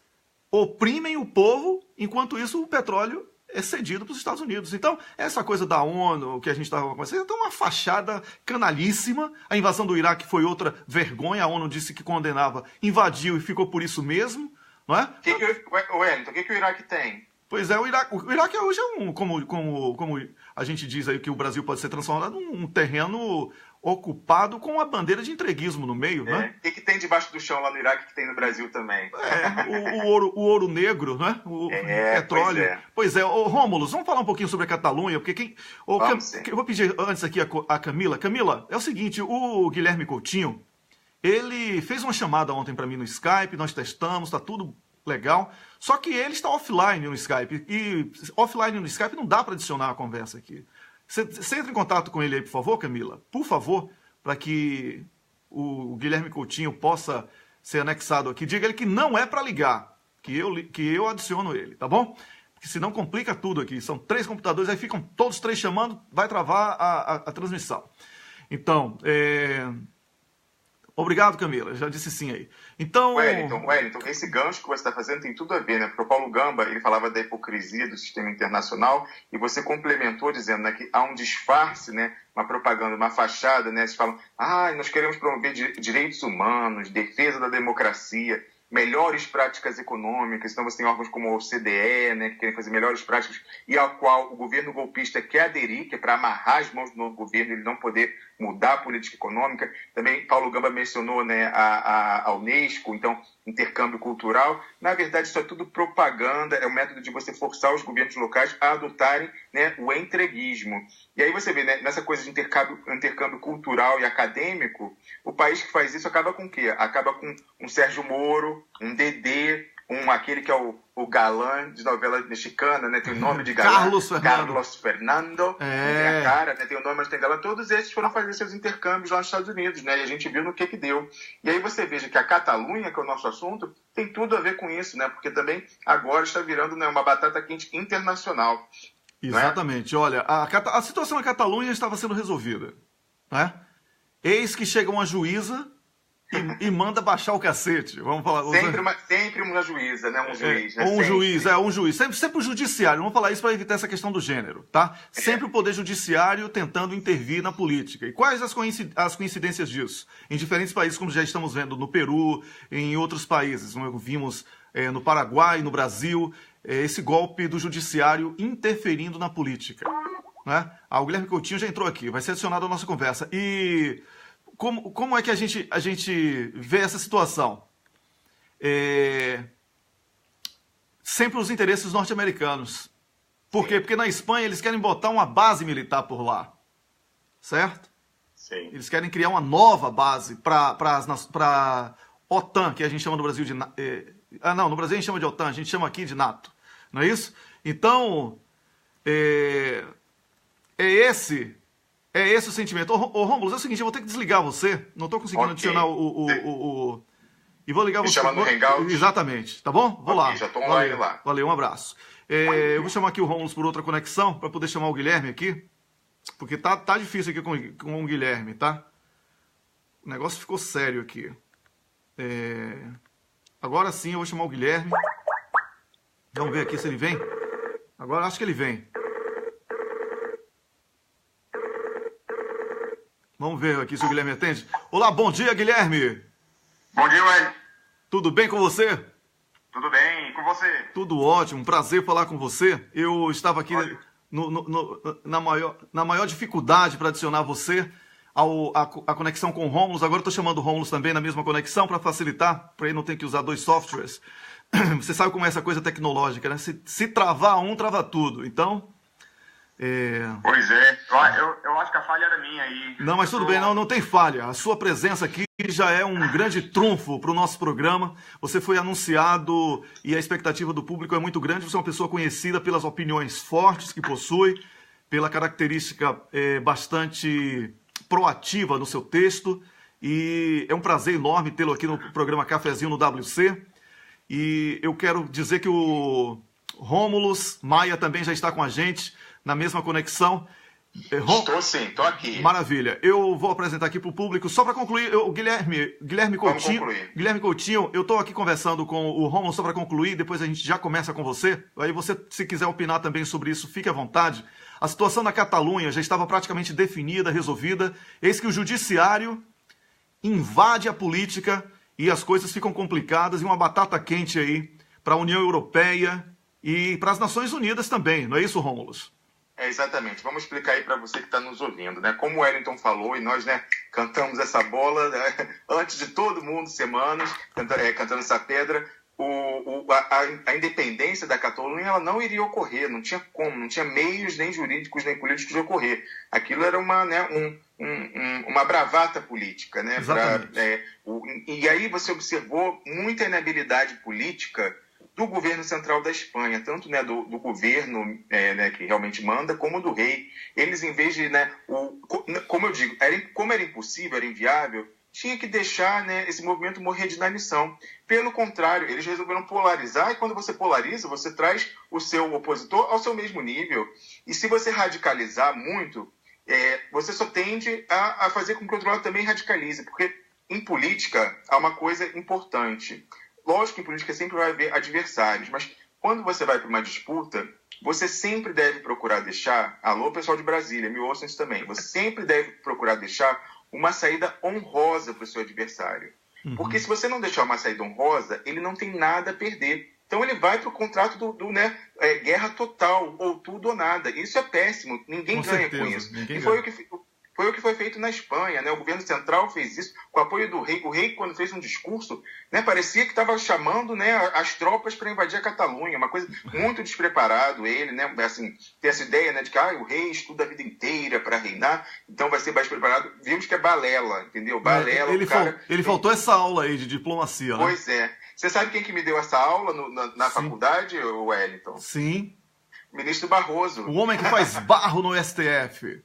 oprimem o povo, enquanto isso o petróleo é cedido para os Estados Unidos. Então, essa coisa da ONU, que a gente estava conversando, é uma fachada canalíssima. A invasão do Iraque foi outra vergonha. A ONU disse que condenava, invadiu e ficou por isso mesmo. Não é? Wellington, o que o Iraque tem? Pois é, o Iraque hoje é como a gente diz aí, que o Brasil pode ser transformado num terreno ocupado com a bandeira de entreguismo no meio, né? O que tem debaixo do chão lá no Iraque que tem no Brasil também? O ouro negro, né? O petróleo. Pois é, Rômulo, vamos falar um pouquinho sobre a Catalunha, porque eu vou pedir antes aqui a Camila. Camila, é o seguinte, o Guilherme Coutinho, ele fez uma chamada ontem para mim no Skype, nós testamos, tá tudo legal, só que ele está offline no Skype, e offline no Skype não dá para adicionar a conversa aqui. Você entra em contato com ele aí, por favor, Camila? Por favor, para que o Guilherme Coutinho possa ser anexado aqui. Diga ele que não é para ligar, que eu adiciono ele, tá bom? Porque senão complica tudo aqui. São 3 computadores, aí ficam todos 3 chamando, vai travar a transmissão. Então, obrigado, Camila. Já disse sim aí. Então, Wellington, esse gancho que você está fazendo tem tudo a ver, né? Porque o Paulo Gamba, ele falava da hipocrisia do sistema internacional e você complementou dizendo, né, que há um disfarce, né? Uma propaganda, uma fachada, né? Vocês falam, nós queremos promover direitos humanos, defesa da democracia, melhores práticas econômicas. Então você tem órgãos como a OCDE, né, que querem fazer melhores práticas e ao qual o governo golpista quer aderir, que é para amarrar as mãos do novo governo, ele não poder mudar a política econômica. Também Paulo Gamba mencionou, né, a Unesco, então intercâmbio cultural. Na verdade, isso é tudo propaganda, é um método de você forçar os governos locais a adotarem, né, o entreguismo. E aí você vê, né, nessa coisa de intercâmbio cultural e acadêmico, o país que faz isso acaba com o quê? Acaba com um Sérgio Moro, um Dedê, aquele que é o galã de novela mexicana, né? Tem o nome de galã. Carlos Fernando. Tem a cara, né? Tem o nome, mas tem galã. Todos esses foram fazer seus intercâmbios lá nos Estados Unidos, né? E a gente viu no que deu. E aí você veja que a Catalunha, que é o nosso assunto, tem tudo a ver com isso, né? Porque também agora está virando, né, uma batata quente internacional. Exatamente. Né? Olha, a situação na Catalunha estava sendo resolvida, né? Eis que chega uma juíza e manda baixar o cacete. Vamos falar. Sempre uma juíza, né? Um juiz, né? Um juiz. Sempre o judiciário. Vamos falar isso para evitar essa questão do gênero, tá? Sempre o poder judiciário tentando intervir na política. E quais as coincidências disso? Em diferentes países, como já estamos vendo no Peru, em outros países, como vimos no Paraguai, no Brasil, esse golpe do judiciário interferindo na política. Né? O Guilherme Coutinho já entrou aqui, vai ser adicionado à nossa conversa. E como é que a gente vê essa situação? Sempre os interesses norte-americanos. Por quê? Porque na Espanha eles querem botar uma base militar por lá. Certo? Sim. Eles querem criar uma nova base para OTAN, que a gente chama no Brasil de... no Brasil a gente chama de OTAN, a gente chama aqui de NATO. Não é isso? Então, é esse o sentimento. Ô Rômulo, é o seguinte, eu vou ter que desligar você. Não estou conseguindo adicionar e vou ligar você. Me chama no Hangout. Exatamente. Tá bom? Vou lá. Já estou online lá. Valeu, um abraço. Eu vou chamar aqui o Rômulo por outra conexão, para poder chamar o Guilherme aqui. Porque tá difícil aqui com o Guilherme, tá? O negócio ficou sério aqui. Agora sim eu vou chamar o Guilherme. Vamos ver aqui se ele vem. Agora acho que ele vem. Vamos ver aqui se o Guilherme atende. Olá, bom dia, Guilherme. Bom dia, Wellington. Tudo bem com você? Tudo bem, e com você? Tudo ótimo, prazer falar com você. Eu estava aqui na maior dificuldade para adicionar você a conexão com o Rômulo. Agora estou chamando o Rômulo também na mesma conexão para facilitar, para ele não ter que usar dois softwares. Você sabe como é essa coisa tecnológica, né? Se travar um, trava tudo. Então... Pois é, eu acho que a falha era minha aí. Não, mas tudo bem, não tem falha. A sua presença aqui já é um grande trunfo para o nosso programa. Você foi anunciado e a expectativa do público é muito grande. Você é uma pessoa conhecida pelas opiniões fortes que possui, pela característica bastante proativa no seu texto. E é um prazer enorme tê-lo aqui no programa Cafezinho no WC. E eu quero dizer que o Rômulus Maia também já está com a gente na mesma conexão. Estou sim, estou aqui. Maravilha. Eu vou apresentar aqui para o público, só para concluir, o Guilherme Coutinho, eu estou aqui conversando com o Rômulo só para concluir, depois a gente já começa com você. Aí você, se quiser opinar também sobre isso, fique à vontade. A situação na Catalunha já estava praticamente definida, resolvida. Eis que o judiciário invade a política e as coisas ficam complicadas e uma batata quente aí para a União Europeia e para as Nações Unidas também. Não é isso, Rômulo? Exatamente. Vamos explicar aí para você que está nos ouvindo, né? Como o Wellington falou, e nós, né, cantamos essa bola, né, antes de todo mundo, semanas, cantando essa pedra, a independência da Catalunha ela não iria ocorrer, não tinha como, não tinha meios nem jurídicos nem políticos de ocorrer. Aquilo era uma bravata política, né? E aí você observou muita inabilidade política do governo central da Espanha, tanto, né, do governo né, que realmente manda, como do rei. Eles, em vez de, né, como eu digo, como era impossível, era inviável, tinha que deixar, né, esse movimento morrer de inanição. Pelo contrário, eles resolveram polarizar, e quando você polariza, você traz o seu opositor ao seu mesmo nível. E se você radicalizar muito, você só tende a fazer com que o outro lado também radicalize, porque em política há uma coisa importante. Lógico que em política sempre vai haver adversários, mas quando você vai para uma disputa, você sempre deve procurar deixar... Alô, pessoal de Brasília, me ouçam isso também. Você sempre deve procurar deixar uma saída honrosa para o seu adversário. Uhum. Porque se você não deixar uma saída honrosa, ele não tem nada a perder. Então ele vai para o contrato guerra total, ou tudo ou nada. Isso é péssimo, ninguém ganha com isso. Foi o que foi feito na Espanha, né? O governo central fez isso com o apoio do rei. O rei, quando fez um discurso, né, parecia que estava chamando, né, as tropas para invadir a Catalunha, uma coisa muito despreparado. Ele, né, assim, tem essa ideia, né, de que o rei estuda a vida inteira para reinar, então vai ser mais preparado. Vimos que é balela, entendeu? Balela. Ele faltou essa aula aí de diplomacia, né? Pois é. Você sabe quem que me deu essa aula na faculdade, Wellington? Sim. Ministro Barroso. O homem que faz barro no STF.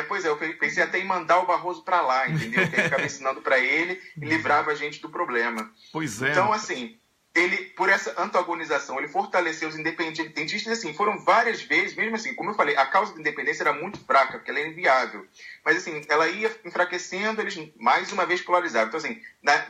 Pois é, eu pensei até em mandar o Barroso para lá, entendeu? Que ele ficava ensinando para ele e livrava a gente do problema. Pois é. Então, assim, ele, por essa antagonização, ele fortaleceu os independentistas, assim, foram várias vezes, mesmo assim, como eu falei, a causa da independência era muito fraca, porque ela era inviável, mas assim, ela ia enfraquecendo, eles mais uma vez polarizaram, então assim,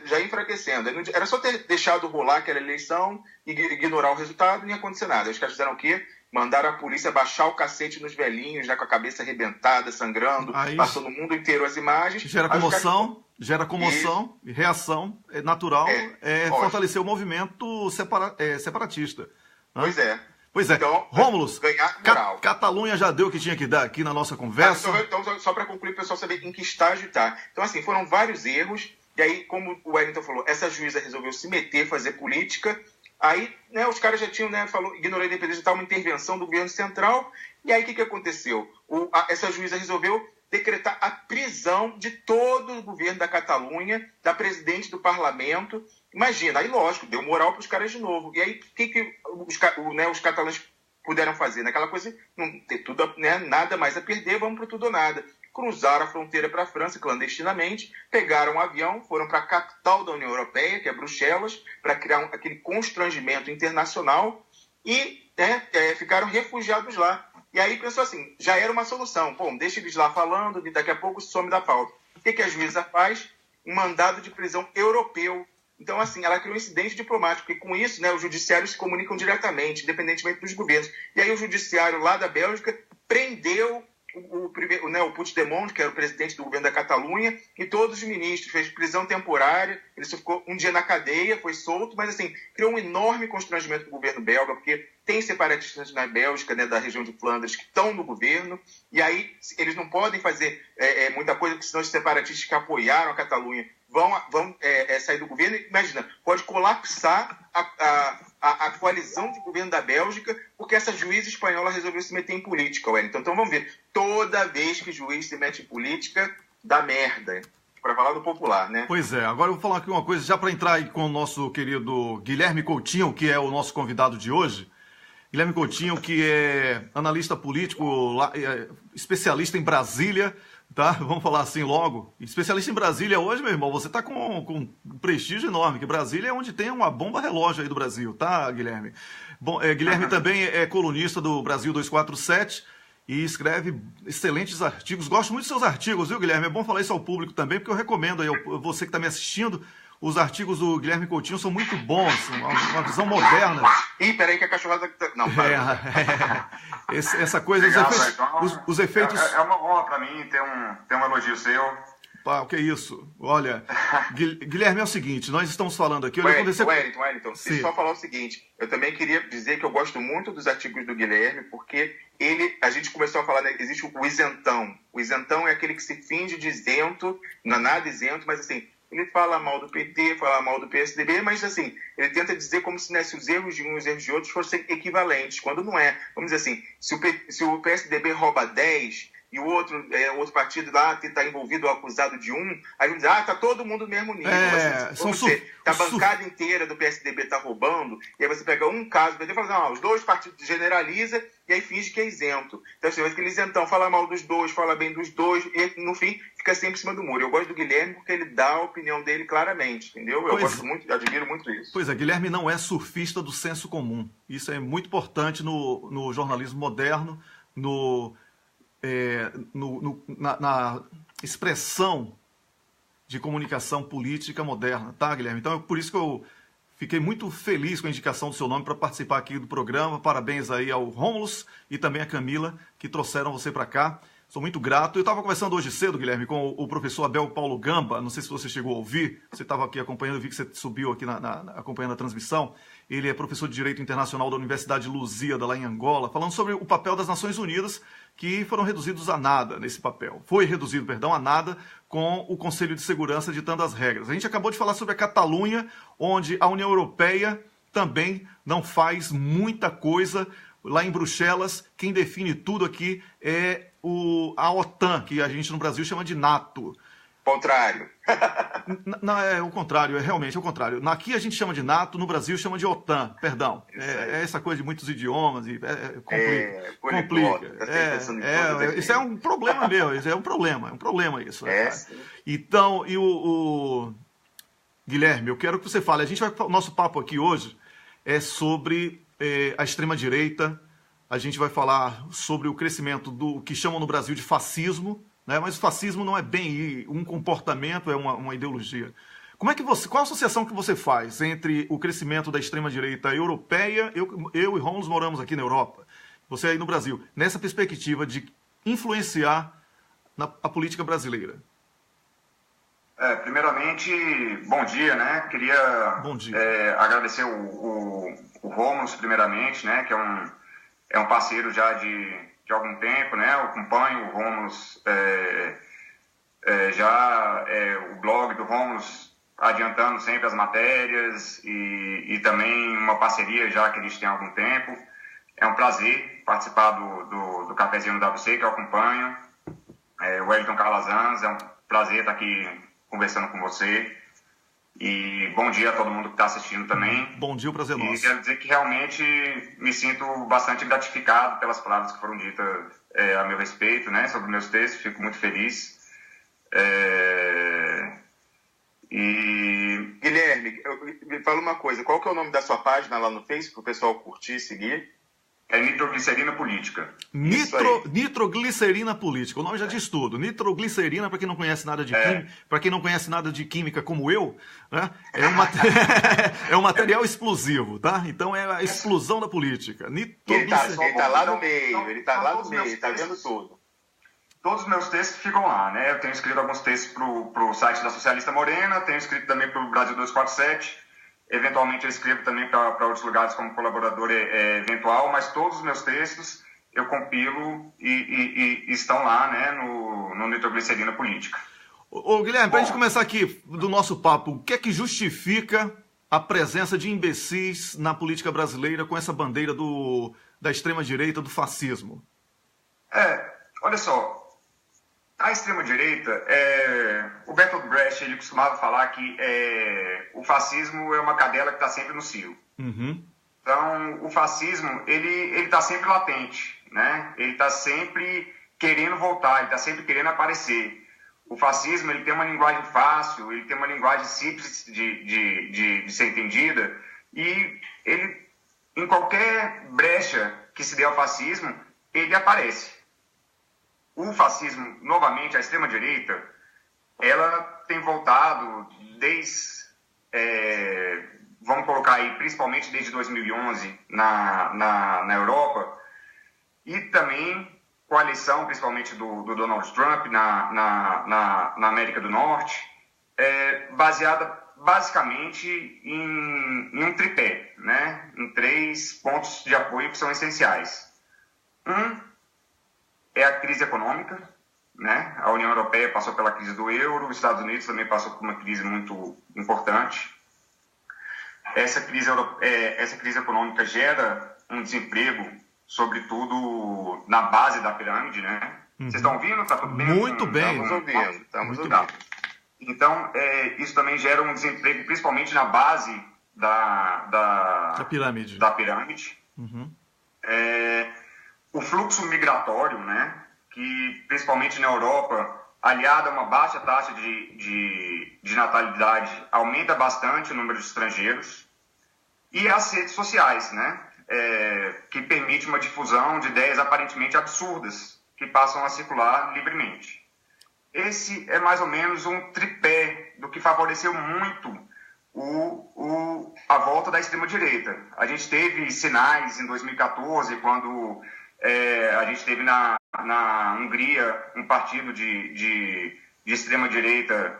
já ia enfraquecendo, era só ter deixado rolar aquela eleição e ignorar o resultado, não ia acontecer nada. Os caras fizeram o quê? Mandaram a polícia baixar o cacete nos velhinhos, já com a cabeça arrebentada, sangrando, aí, passou no mundo inteiro as imagens. Gera comoção, e reação natural, fortalecer o movimento separatista. Né? Pois é. Então, Rômulus, Catalunha já deu o que tinha que dar aqui na nossa conversa. Então, só para concluir, o pessoal saber em que estágio está. Então, assim, foram vários erros, e aí, como o Wellington falou, essa juíza resolveu se meter, fazer política. Aí, né, os caras já tinham, ignorou a independência, uma intervenção do governo central. E aí, o que aconteceu? Essa juíza resolveu decretar a prisão de todo o governo da Catalunha, da presidente do parlamento. Imagina, aí lógico, deu moral para os caras de novo. E aí, o que os catalães puderam fazer? Naquela coisa, não ter tudo, nada mais a perder, vamos para tudo ou nada. Cruzaram a fronteira para a França clandestinamente, pegaram um avião, foram para a capital da União Europeia, que é Bruxelas, para criar aquele constrangimento internacional e ficaram refugiados lá. E aí pensou assim, já era uma solução. Bom, deixa eles lá falando, e daqui a pouco some da pauta. O que a juíza faz? Um mandado de prisão europeu. Então, assim, ela criou um incidente diplomático, e com isso, os judiciários se comunicam diretamente, independentemente dos governos. E aí o judiciário lá da Bélgica prendeu o Puigdemont, que era o presidente do governo da Catalunha, e todos os ministros, fez prisão temporária, ele só ficou um dia na cadeia, foi solto, mas assim, criou um enorme constrangimento do governo belga, porque tem separatistas na Bélgica, da região de Flandres, que estão no governo, e aí eles não podem fazer muita coisa, porque senão os separatistas que apoiaram a Catalunha vão sair do governo. Imagina, pode colapsar a coalizão de governo da Bélgica, porque essa juíza espanhola resolveu se meter em política, Wellington. Então vamos ver, toda vez que juiz se mete em política, dá merda, para falar do popular, né? Pois é, agora eu vou falar aqui uma coisa, já para entrar aí com o nosso querido Guilherme Coutinho, que é o nosso convidado de hoje. Guilherme Coutinho, que é analista político, especialista em Brasília, tá? Vamos falar assim logo. Especialista em Brasília hoje, meu irmão, você tá com um prestígio enorme, que Brasília é onde tem uma bomba relógio aí do Brasil, tá, Guilherme? Bom, Guilherme também é colunista do Brasil 247 e escreve excelentes artigos. Gosto muito dos seus artigos, viu, Guilherme? É bom falar isso ao público também, porque eu recomendo aí, você que está me assistindo, os artigos do Guilherme Coutinho são muito bons, uma visão moderna. Ih, peraí que a cachorrada... Não, essa coisa, os efeitos... É uma honra para mim ter um elogio seu. O que é isso? Olha, Guilherme, é o seguinte, nós estamos falando aqui... Wellington, deixa eu só falar o seguinte, eu também queria dizer que eu gosto muito dos artigos do Guilherme, porque a gente começou a falar, existe o isentão. O isentão é aquele que se finge de isento, não é nada isento, mas assim... Ele fala mal do PT, fala mal do PSDB, mas assim, ele tenta dizer como se os erros de uns e os erros de outros fossem equivalentes, quando não é. Vamos dizer assim, se o PSDB rouba 10 e o outro partido lá está envolvido ou acusado de aí vamos dizer, tá todo mundo no mesmo nível. A bancada inteira do PSDB está roubando, e aí você pega um caso, e fala, os dois partidos generaliza e aí finge que é isento. Então, assim, aquele isentão fala mal dos dois, fala bem dos dois, e no fim fica sempre em cima do muro. Eu gosto do Guilherme porque ele dá a opinião dele claramente, entendeu? Eu gosto muito, admiro muito isso. Pois é, Guilherme não é surfista do senso comum. Isso é muito importante no jornalismo moderno, na expressão de comunicação política moderna, tá, Guilherme? Então, por isso que eu fiquei muito feliz com a indicação do seu nome para participar aqui do programa. Parabéns aí ao Rômulus e também a Camila, que trouxeram você para cá. Sou muito grato. Eu estava conversando hoje cedo, Guilherme, com o professor Abel Paulo Gamba. Não sei se você chegou a ouvir. Você estava aqui acompanhando, eu vi que você subiu aqui acompanhando a transmissão. Ele é professor de Direito Internacional da Universidade de Lusíada, lá em Angola, falando sobre o papel das Nações Unidas, que foram reduzidos a nada nesse papel. Foi reduzido, a nada, com o Conselho de Segurança ditando as regras. A gente acabou de falar sobre a Catalunha, onde a União Europeia também não faz muita coisa. Lá em Bruxelas, quem define tudo aqui é a OTAN, que a gente no Brasil chama de NATO. Contrário. Não, é o contrário, realmente o contrário. Aqui a gente chama de NATO, no Brasil chama de OTAN, perdão. É essa coisa de muitos idiomas e complica. Isso é um problema meu, isso é um problema isso. Então, Guilherme, eu quero que você fale. O nosso papo aqui hoje é sobre a extrema-direita. A gente vai falar sobre o crescimento do que chamam no Brasil de fascismo, né? Mas o fascismo não é bem um comportamento, é uma ideologia. Qual a associação que você faz entre o crescimento da extrema-direita europeia? Eu e Romulo moramos aqui na Europa, você aí no Brasil, nessa perspectiva de influenciar a política brasileira. Primeiramente, bom dia, né? Queria bom dia. Agradecer o Romulo, primeiramente, né? Que é um parceiro já de algum tempo, né? Eu acompanho o Romulo, o blog do Romulo adiantando sempre as matérias e também uma parceria já que a gente tem há algum tempo. É um prazer participar do Cafezinho no WC, que eu acompanho. O Wellington Calazans, é um prazer estar aqui conversando com você. E bom dia a todo mundo que está assistindo também. Bom dia, o prazer é nosso. E quero dizer que realmente me sinto bastante gratificado pelas palavras que foram ditas a meu respeito, né, sobre meus textos. Fico muito feliz. Guilherme, me fala uma coisa. Qual que é o nome da sua página lá no Facebook para o pessoal curtir e seguir? É nitroglicerina política. Nitroglicerina política. O nome já diz tudo. Nitroglicerina, para quem não conhece nada de química, para quem não conhece nada de química como eu, né? É um material explosivo, tá? Então é a explosão da política. Ele tá lá no meio, ele tá vendo tudo. Todos os meus textos ficam lá, né? Eu tenho escrito alguns textos pro site da Socialista Morena, tenho escrito também pro Brasil 247. Eventualmente eu escrevo também para outros lugares como colaborador eventual, mas todos os meus textos eu compilo e estão lá, né, no Nitroglicerina Política. Ô Guilherme, para a gente começar aqui do nosso papo, o que é que justifica a presença de imbecis na política brasileira com essa bandeira da extrema-direita, do fascismo? Olha só, a extrema-direita, o Bertolt Brecht, ele costumava falar que o fascismo é uma cadela que está sempre no cio. Uhum. Então, o fascismo, ele está sempre latente, né? Ele está sempre querendo voltar, ele está sempre querendo aparecer. O fascismo, ele tem uma linguagem fácil, ele tem uma linguagem simples de ser entendida, e ele, em qualquer brecha que se dê ao fascismo, ele aparece. O fascismo, novamente, a extrema-direita, ela tem voltado vamos colocar aí, principalmente desde 2011 na Europa, e também com a eleição, principalmente do Donald Trump na América do Norte, baseada basicamente em um tripé, né? Em 3 pontos de apoio que são essenciais. É a crise econômica, né? A União Europeia passou pela crise do euro, os Estados Unidos também passou por uma crise muito importante. Essa crise econômica gera um desemprego, sobretudo na base da pirâmide, né? Vocês estão ouvindo? Tá tudo bem? Muito bem. Estamos ouvindo. Então, isso também gera um desemprego, principalmente na base da pirâmide. Uhum. O fluxo migratório, né, que principalmente na Europa, aliado a uma baixa taxa de natalidade, aumenta bastante o número de estrangeiros, e as redes sociais, né, que permite uma difusão de ideias aparentemente absurdas, que passam a circular livremente. Esse é mais ou menos um tripé do que favoreceu muito a volta da extrema-direita. A gente teve sinais em 2014, quando a gente teve na Hungria um partido de extrema-direita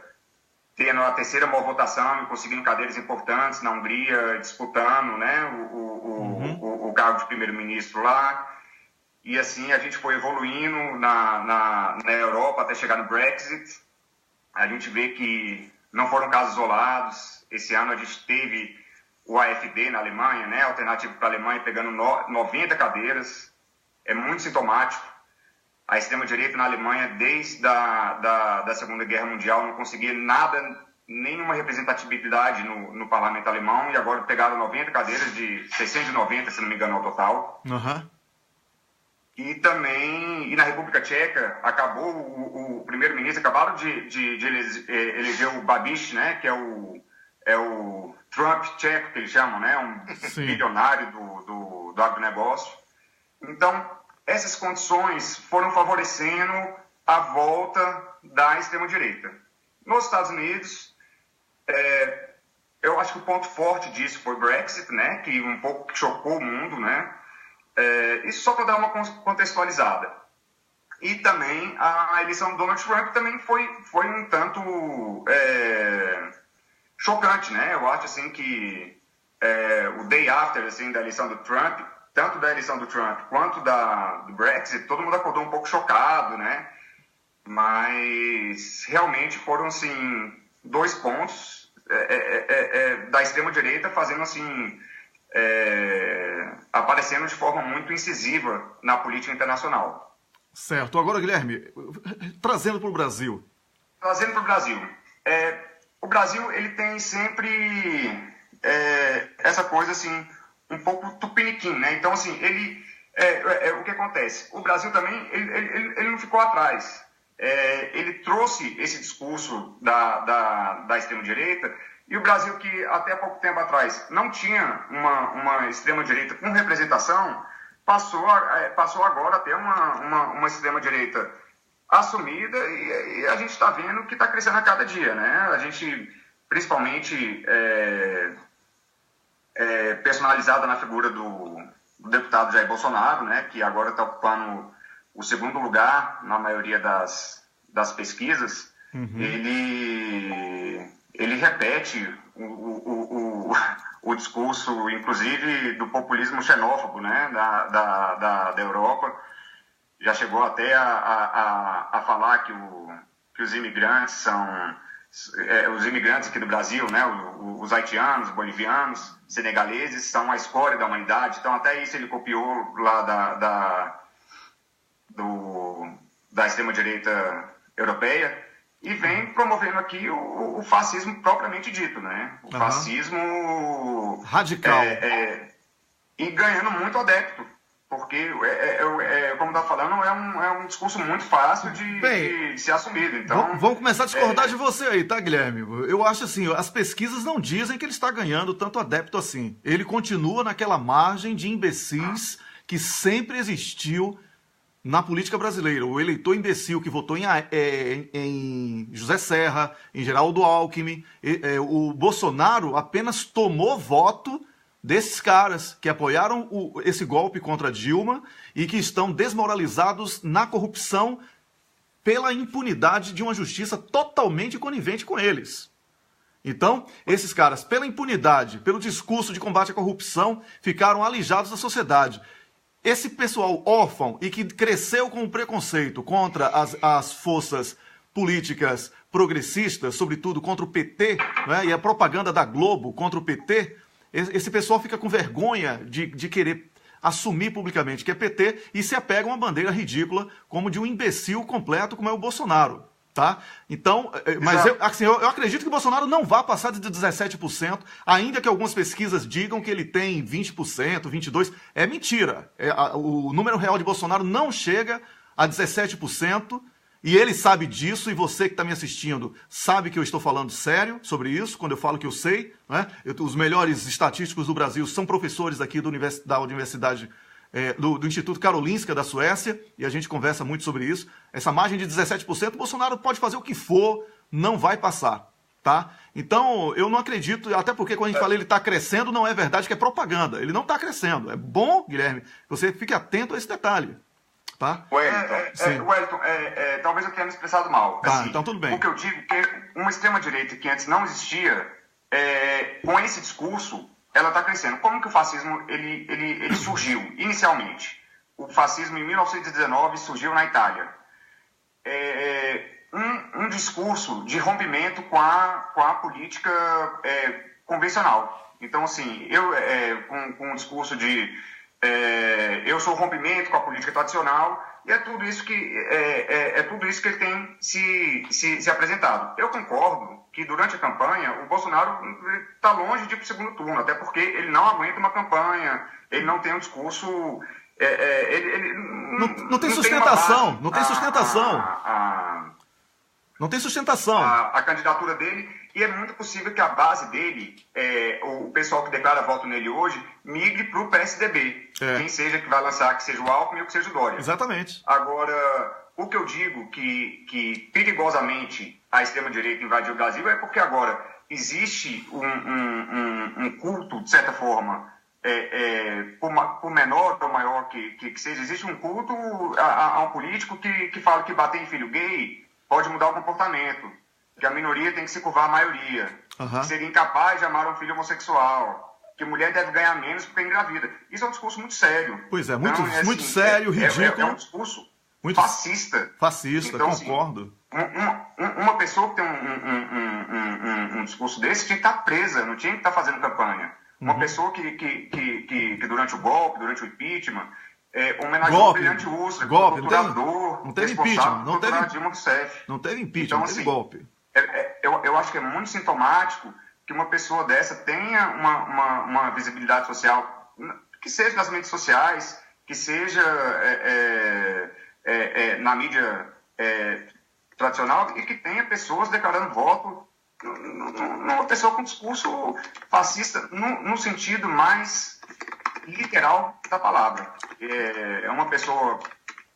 tendo a terceira maior votação e conseguindo cadeiras importantes na Hungria, disputando, né, o cargo de primeiro-ministro lá. E assim a gente foi evoluindo na Europa até chegar no Brexit. A gente vê que não foram casos isolados. Esse ano a gente teve o AfD na Alemanha, né, Alternativa para a Alemanha, pegando 90 cadeiras. É muito sintomático. A extrema-direita na Alemanha, desde da Segunda Guerra Mundial, não conseguia nada, nenhuma representatividade no parlamento alemão, e agora pegaram 90 cadeiras, de 690, se não me engano, ao total. Uhum. E na República Tcheca, o primeiro-ministro, acabaram de eleger o Babiš, né, que é é o Trump tcheco, que eles chamam, né? Um bilionário do agronegócio. Então, essas condições foram favorecendo a volta da extrema-direita. Nos Estados Unidos, eu acho que o ponto forte disso foi o Brexit, né? Que um pouco chocou o mundo, né? Isso só para dar uma contextualizada. E também a eleição do Donald Trump também foi um tanto chocante, né? Eu acho assim que o day after assim, da eleição do Trump, tanto da eleição do Trump quanto do Brexit, todo mundo acordou um pouco chocado, né? Mas realmente foram assim 2 pontos da extrema-direita fazendo assim aparecendo de forma muito incisiva na política internacional. Certo. Agora, Guilherme, trazendo para o Brasil. Trazendo para o Brasil. O Brasil, ele tem sempre essa coisa, assim, um pouco tupiniquim, né? Então, assim, o que acontece? O Brasil também, ele não ficou atrás. Ele trouxe esse discurso da extrema-direita, e o Brasil, que até pouco tempo atrás não tinha uma extrema-direita com representação, passou agora a ter uma extrema-direita assumida, e a gente está vendo que está crescendo a cada dia, né? A gente, principalmente, personalizada na figura do deputado Jair Bolsonaro, né? Que agora está ocupando o 2º lugar na maioria das pesquisas. Uhum. Ele repete o discurso, inclusive, do populismo xenófobo, né, da Europa. Já chegou até a falar que os imigrantes são... os imigrantes aqui do Brasil, né, os haitianos, bolivianos, senegaleses, são a escória da humanidade. Então, até isso ele copiou lá da extrema-direita europeia. E vem promovendo aqui o fascismo propriamente dito, né? O fascismo... radical. E ganhando muito adepto. Porque, como está falando, é um discurso muito fácil de ser assumido. Então, vamos começar a discordar de você aí, tá, Guilherme? Eu acho assim, as pesquisas não dizem que ele está ganhando tanto adepto assim. Ele continua naquela margem de imbecis que sempre existiu na política brasileira. O eleitor imbecil que votou em José Serra, em Geraldo Alckmin, o Bolsonaro apenas tomou voto desses caras que apoiaram esse golpe contra Dilma e que estão desmoralizados na corrupção pela impunidade de uma justiça totalmente conivente com eles. Então, esses caras, pela impunidade, pelo discurso de combate à corrupção, ficaram alijados da sociedade. Esse pessoal órfão e que cresceu com o preconceito contra as forças políticas progressistas, sobretudo contra o PT, né, e a propaganda da Globo contra o PT, esse pessoal fica com vergonha de querer assumir publicamente que é PT e se apega a uma bandeira ridícula como de um imbecil completo como é o Bolsonaro. Tá? Então, mas eu acredito que o Bolsonaro não vai passar de 17%, ainda que algumas pesquisas digam que ele tem 20%, 22%. É mentira. O número real de Bolsonaro não chega a 17%, e ele sabe disso, e você que está me assistindo sabe que eu estou falando sério sobre isso, quando eu falo que eu sei. Né? Os melhores estatísticos do Brasil são professores aqui da Universidade do Instituto Karolinska da Suécia, e a gente conversa muito sobre isso. Essa margem de 17%, o Bolsonaro pode fazer o que for, não vai passar. Tá? Então, eu não acredito, até porque quando a gente fala ele está crescendo, não é verdade que é propaganda. Ele não está crescendo. É bom, Guilherme, que você fique atento a esse detalhe. Tá? Wellington, talvez eu tenha me expressado mal. Tá, assim, então tudo bem. O que eu digo é que uma extrema-direita que antes não existia, com esse discurso, ela está crescendo. Como que o fascismo ele surgiu inicialmente? O fascismo em 1919 surgiu na Itália. Um discurso de rompimento com a política convencional. Então, assim, com um discurso de eu sou o rompimento com a política tradicional, e é tudo isso que ele tem se apresentado. Eu concordo que durante a campanha o Bolsonaro está longe de ir para o segundo turno, até porque ele não aguenta uma campanha, ele não tem um discurso... não tem sustentação, não tem sustentação. Não tem sustentação. A candidatura dele, e é muito possível que a base dele, o pessoal que declara voto nele hoje, migre para o PSDB. Quem seja que vai lançar, que seja o Alckmin ou que seja o Dória. Exatamente. Agora, o que eu digo que perigosamente a extrema-direita invadiu o Brasil é porque agora existe um culto, de certa forma, por menor ou maior que seja, existe um culto a um político que fala que bater em filho gay pode mudar o comportamento, que a minoria tem que se curvar à maioria, que seria incapaz de amar um filho homossexual, que mulher deve ganhar menos porque engravida. Isso é um discurso muito sério. Pois é, muito, então, muito sério, ridículo. É um discurso muito fascista. Fascista, então, concordo. Uma pessoa que tem um discurso desse tinha que estar presa, não tinha que estar fazendo campanha. Uma pessoa que durante o golpe, durante o impeachment, homenageou o brilhante Ustra, golpe, não teve impeachment, não teve impeachment, então, teve golpe. Eu acho que é muito sintomático que uma pessoa dessa tenha uma visibilidade social, que seja nas mídias sociais, que seja na mídia tradicional, e que tenha pessoas declarando voto numa pessoa com discurso fascista no sentido mais literal da palavra. É uma pessoa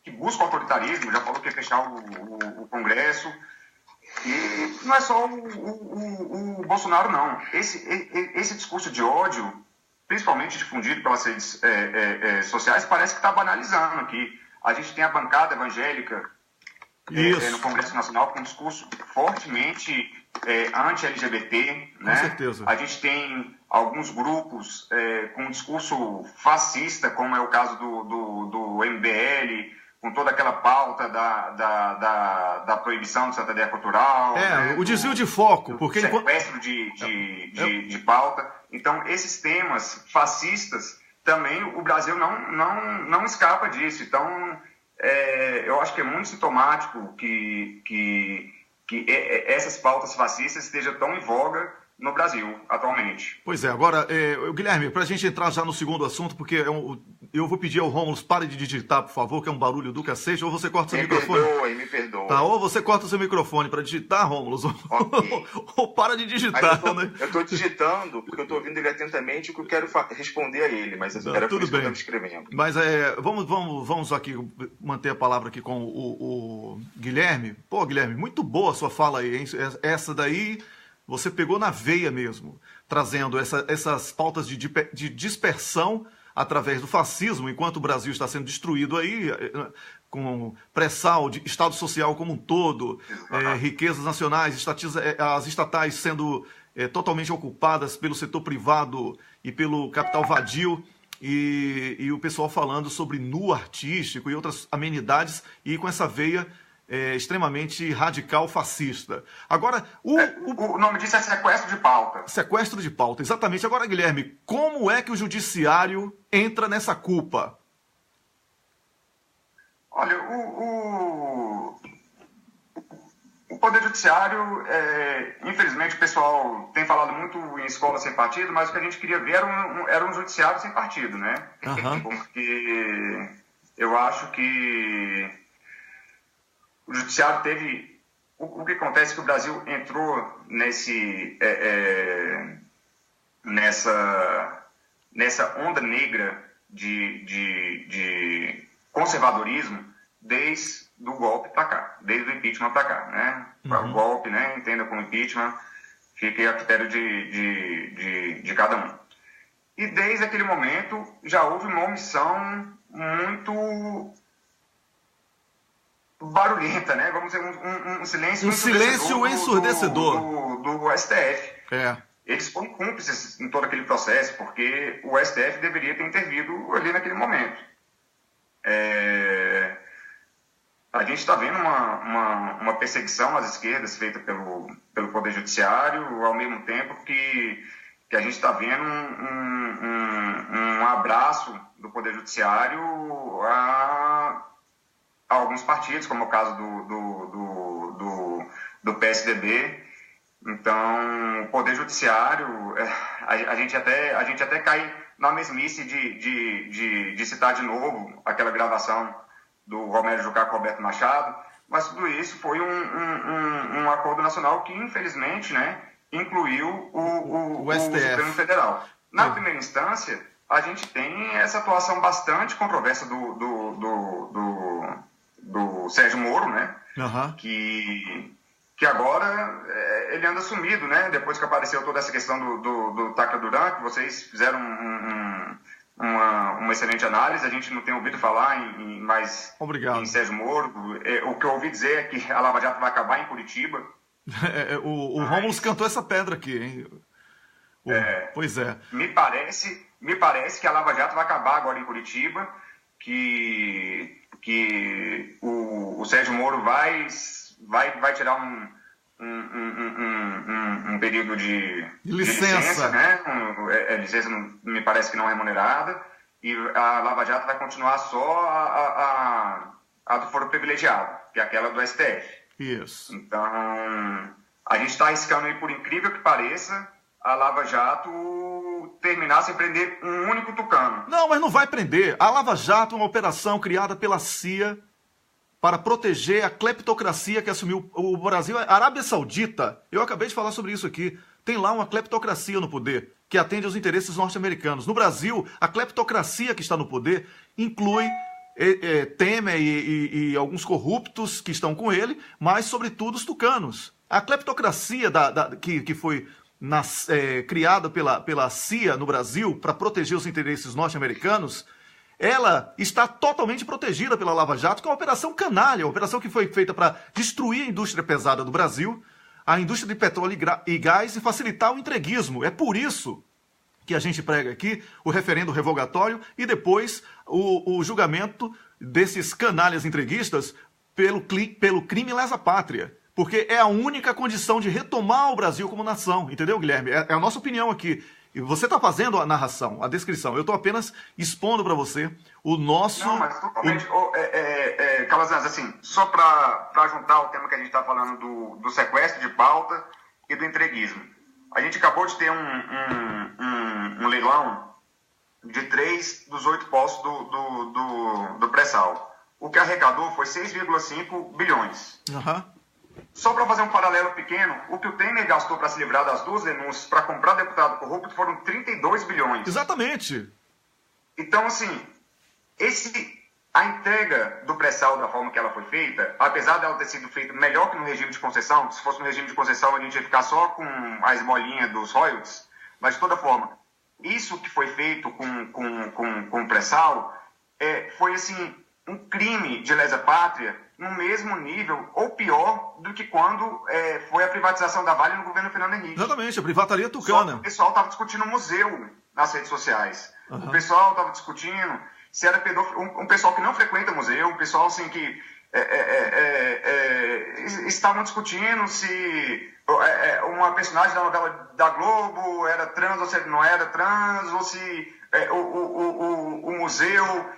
que busca o autoritarismo, já falou que ia fechar o Congresso, e não é só o Bolsonaro, não. Esse discurso de ódio, principalmente difundido pelas redes sociais, parece que está banalizando aqui. A gente tem a bancada evangélica no Congresso Nacional com um discurso fortemente anti-LGBT, né? Com certeza. A gente tem alguns grupos com um discurso fascista, como é o caso do MBL, com toda aquela pauta da proibição do santander cultural. O desvio de foco. Porque sequestro de pauta. Então, esses temas fascistas, também o Brasil não escapa disso. Então, eu acho que é muito sintomático que essas pautas fascistas estejam tão em voga no Brasil, atualmente. Pois é, agora, Guilherme, para a gente entrar já no segundo assunto, porque eu vou pedir ao Rômulo, pare de digitar, por favor, que é um barulho do cacete, ou você corta seu microfone. Me perdoe. Tá, ou você corta o seu microfone para digitar, Rômulo, okay. ou para de digitar. Eu estou digitando, porque eu estou ouvindo ele atentamente, porque eu quero responder a ele, mas era por isso que eu estava escrevendo. Mas vamos aqui manter a palavra aqui com o Guilherme. Pô, Guilherme, muito boa a sua fala aí, hein? Essa daí você pegou na veia mesmo, trazendo essas pautas de dispersão através do fascismo, enquanto o Brasil está sendo destruído aí, com pré-sal, de Estado social como um todo, riquezas nacionais, as estatais sendo totalmente ocupadas pelo setor privado e pelo capital vadio, e o pessoal falando sobre nu artístico e outras amenidades, e com essa veia extremamente radical fascista. Agora, o nome disso é sequestro de pauta. Sequestro de pauta, exatamente. Agora, Guilherme, como é que o judiciário entra nessa culpa? Olha, o Poder Judiciário, infelizmente o pessoal tem falado muito em escola sem partido, mas o que a gente queria ver era um judiciário sem partido, né? Porque eu acho que o judiciário teve... O que acontece é que o Brasil entrou nessa onda negra de conservadorismo desde o golpe para cá, desde o impeachment para cá, né? O golpe, né? Entenda como impeachment, fique a critério de cada um. E desde aquele momento já houve uma omissão muito barulhenta, né? Vamos dizer, um silêncio ensurdecedor do STF. Eles foram cúmplices em todo aquele processo, porque o STF deveria ter intervido ali naquele momento. A gente está vendo uma perseguição às esquerdas feita pelo Poder Judiciário, ao mesmo tempo que a gente está vendo um abraço do Poder Judiciário a alguns partidos, como é o caso do PSDB. Então, o Poder Judiciário, a gente até cai na mesmice de citar de novo aquela gravação do Romero Jucá com Roberto Machado, mas tudo isso foi um acordo nacional que, infelizmente, né, incluiu o Supremo Federal. Na primeira instância, a gente tem essa atuação bastante controversa do Sérgio Moro, né, que agora ele anda sumido, né, depois que apareceu toda essa questão do Tacla Duran, que vocês fizeram uma excelente análise. A gente não tem ouvido falar em Sérgio Moro. O que eu ouvi dizer é que a Lava Jato vai acabar em Curitiba. O Rômulo cantou essa pedra aqui, hein? Pois é. Me parece que a Lava Jato vai acabar agora em Curitiba, que o Sérgio Moro vai tirar um período de licença, né? Licença me parece que não remunerada, e a Lava Jato vai continuar só a do foro privilegiado, que é aquela do STF. Isso. Então, a gente está arriscando aí, por incrível que pareça, a Lava Jato terminar sem prender um único tucano. Não, mas não vai prender. A Lava Jato é uma operação criada pela CIA para proteger a cleptocracia que assumiu o Brasil. A Arábia Saudita, eu acabei de falar sobre isso aqui, tem lá uma cleptocracia no poder, que atende aos interesses norte-americanos. No Brasil, a cleptocracia que está no poder inclui Temer e alguns corruptos que estão com ele, mas, sobretudo, os tucanos. A cleptocracia que foi criada pela CIA no Brasil para proteger os interesses norte-americanos, ela está totalmente protegida pela Lava Jato, que é uma operação canalha, uma operação que foi feita para destruir a indústria pesada do Brasil, a indústria de petróleo e gás, e facilitar o entreguismo. É por isso que a gente prega aqui o referendo revogatório e depois o julgamento desses canalhas entreguistas pelo crime lesa pátria. Porque é a única condição de retomar o Brasil como nação. Entendeu, Guilherme? É a nossa opinião aqui. E você está fazendo a narração, a descrição. Eu estou apenas expondo para você o nosso... Não, mas totalmente... Calazans, assim, só para juntar o tema que a gente está falando do sequestro de pauta e do entreguismo. A gente acabou de ter um leilão de 3 dos 8 postos do pré-sal. O que arrecadou foi 6,5 bilhões. Só para fazer um paralelo pequeno, o que o Temer gastou para se livrar das 2 denúncias para comprar deputado corrupto foram 32 bilhões. Exatamente. Então, assim, a entrega do pré-sal da forma que ela foi feita, apesar dela ter sido feita melhor que no regime de concessão, se fosse no regime de concessão a gente ia ficar só com a esmolinha dos royalties, mas de toda forma, isso que foi feito com o pré-sal foi, assim, um crime de lesa pátria no mesmo nível ou pior do que quando foi a privatização da Vale no governo Fernando Henrique. Exatamente, a privataria tucana. O pessoal estava discutindo o museu nas redes sociais. O pessoal estava discutindo se era pedófilo, um pessoal que não frequenta museu, um pessoal assim que estavam discutindo se uma personagem da novela da Globo era trans ou se não era trans, ou se o museu...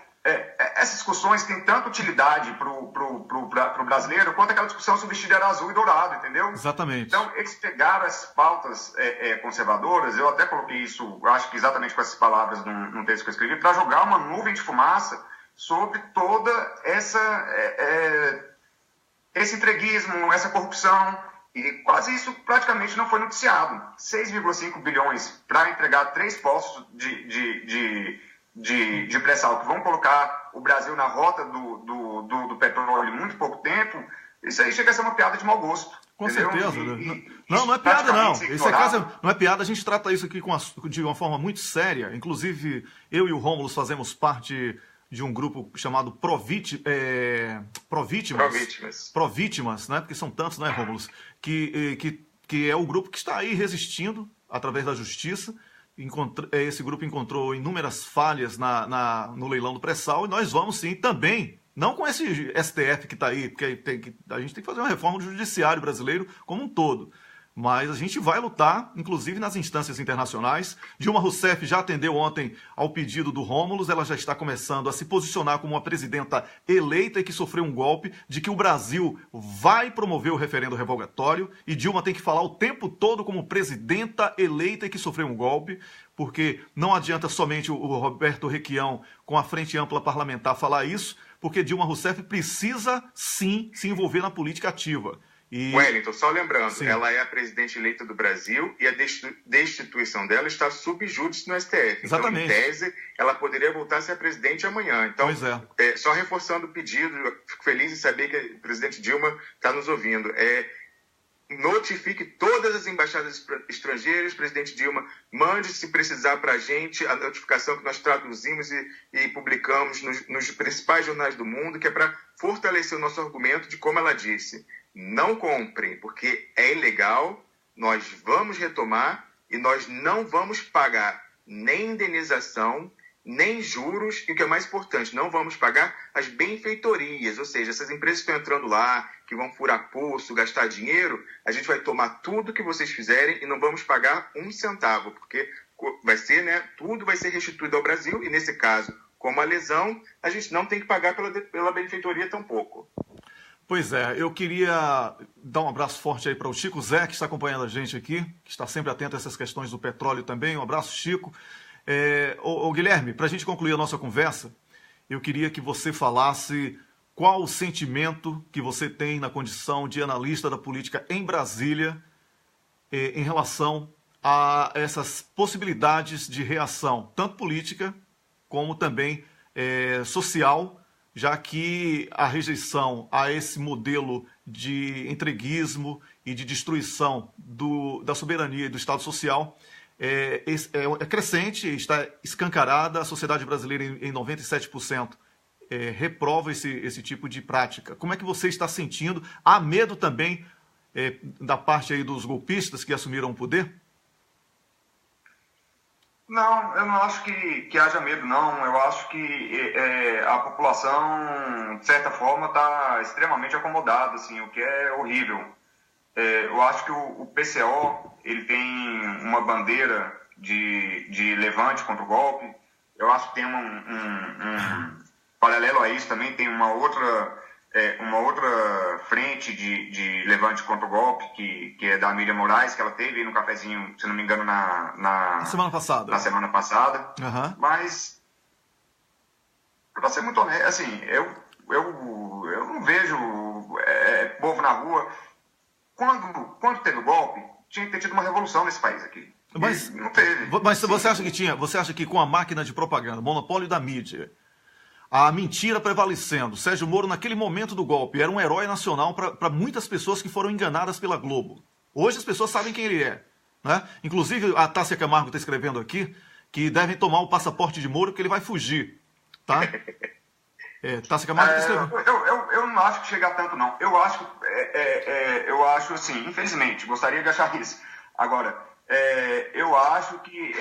essas discussões têm tanta utilidade para o brasileiro quanto aquela discussão sobre vestido era azul e dourado, entendeu? Exatamente. Então, eles pegaram essas pautas conservadoras, eu até coloquei isso, acho que exatamente com essas palavras num texto que eu escrevi, para jogar uma nuvem de fumaça sobre toda esse entreguismo, essa corrupção, e quase isso praticamente não foi noticiado. 6,5 bilhões para entregar 3 postos de pré-sal que vão colocar o Brasil na rota do petróleo em muito pouco tempo, isso aí chega a ser uma piada de mau gosto. Com certeza. Não é piada, não. Esse caso não é piada, a gente trata isso aqui de uma forma muito séria. Inclusive, eu e o Rômulo fazemos parte de um grupo chamado Provítimas, né? Porque são tantos, né, Rômulo? Que é o grupo que está aí resistindo através da justiça. Esse grupo encontrou inúmeras falhas no leilão do pré-sal e nós vamos sim também, não com esse STF que está aí, porque a gente tem que fazer uma reforma do judiciário brasileiro como um todo, mas a gente vai lutar, inclusive nas instâncias internacionais. Dilma Rousseff já atendeu ontem ao pedido do Rômulo, ela já está começando a se posicionar como uma presidenta eleita e que sofreu um golpe, de que o Brasil vai promover o referendo revogatório, e Dilma tem que falar o tempo todo como presidenta eleita e que sofreu um golpe, porque não adianta somente o Roberto Requião, com a Frente Ampla Parlamentar, falar isso, porque Dilma Rousseff precisa, sim, se envolver na política ativa. Wellington, só lembrando, sim, ela é a presidente eleita do Brasil e a destituição dela está sub júdice no STF. Exatamente. Então, em tese, ela poderia voltar a ser a presidente amanhã. Então, pois é. Só reforçando o pedido, eu fico feliz em saber que a presidente Dilma está nos ouvindo. Notifique todas as embaixadas estrangeiras, presidente Dilma, mande, se precisar, para a gente a notificação que nós traduzimos e publicamos nos principais jornais do mundo, que é para fortalecer o nosso argumento de, como ela disse, não comprem, porque é ilegal, nós vamos retomar e nós não vamos pagar nem indenização, nem juros, e o que é mais importante, não vamos pagar as benfeitorias, ou seja, essas empresas que estão entrando lá, que vão furar poço, gastar dinheiro, a gente vai tomar tudo que vocês fizerem e não vamos pagar um centavo, porque vai ser, tudo vai ser restituído ao Brasil, e nesse caso, como a lesão, a gente não tem que pagar pela benfeitoria tampouco. Pois é, eu queria dar um abraço forte aí para o Chico Zé, que está acompanhando a gente aqui, que está sempre atento a essas questões do petróleo também. Um abraço, Chico. Guilherme, para a gente concluir a nossa conversa, eu queria que você falasse qual o sentimento que você tem na condição de analista da política em Brasília em relação a essas possibilidades de reação, tanto política como também social, já que a rejeição a esse modelo de entreguismo e de destruição da soberania e do Estado Social é crescente, está escancarada. A sociedade brasileira, em 97%, reprova esse tipo de prática. Como é que você está sentindo? Há medo também da parte aí dos golpistas que assumiram o poder? Não, eu não acho que haja medo, não. Eu acho que a população, de certa forma, está extremamente acomodada, assim, o que é horrível. Eu acho que o PCO ele tem uma bandeira de levante contra o golpe. Eu acho que tem um paralelo a isso também, tem uma outra frente de levante contra o golpe, que é da Miriam Moraes, que ela teve no cafezinho, se não me engano, na semana passada. Na semana passada. Uhum. Mas, para ser muito honesto, assim, eu não vejo povo na rua. Quando teve o golpe, tinha que ter tido uma revolução nesse país aqui. Mas não teve. Mas você acha que tinha? Você acha que com a máquina de propaganda, monopólio da mídia, a mentira prevalecendo, Sérgio Moro, naquele momento do golpe, era um herói nacional para muitas pessoas que foram enganadas pela Globo. Hoje as pessoas sabem quem ele é, né? Inclusive, a Tássia Camargo está escrevendo aqui que devem tomar o passaporte de Moro porque ele vai fugir, tá? Tássia Camargo está escrevendo. Eu não acho que chega a tanto, não. Eu acho assim, infelizmente, gostaria de achar isso. Agora, eu acho que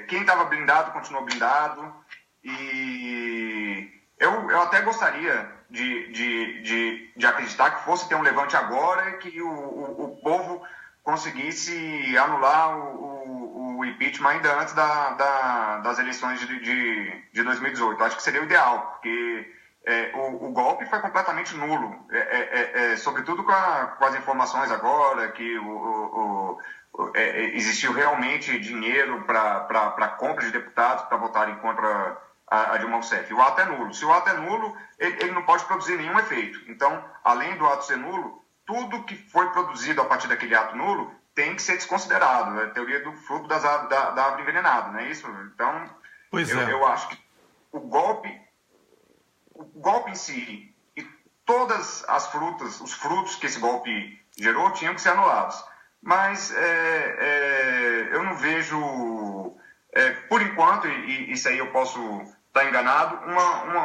quem estava blindado continuou blindado. E eu até gostaria de acreditar que fosse ter um levante agora e que o povo conseguisse anular o impeachment ainda antes das eleições de 2018. Acho que seria o ideal, porque o golpe foi completamente nulo, sobretudo com as informações agora que existiu realmente dinheiro para compra de deputados para votarem contra a Dilma Rousseff. O ato é nulo. Se o ato é nulo, ele não pode produzir nenhum efeito. Então, além do ato ser nulo, tudo que foi produzido a partir daquele ato nulo tem que ser desconsiderado. É a teoria do fruto da árvore envenenada, não é isso? Então, eu acho que o golpe em si e todas os frutos que esse golpe gerou tinham que ser anulados. Mas eu não vejo, por enquanto, e isso aí eu posso estar enganado,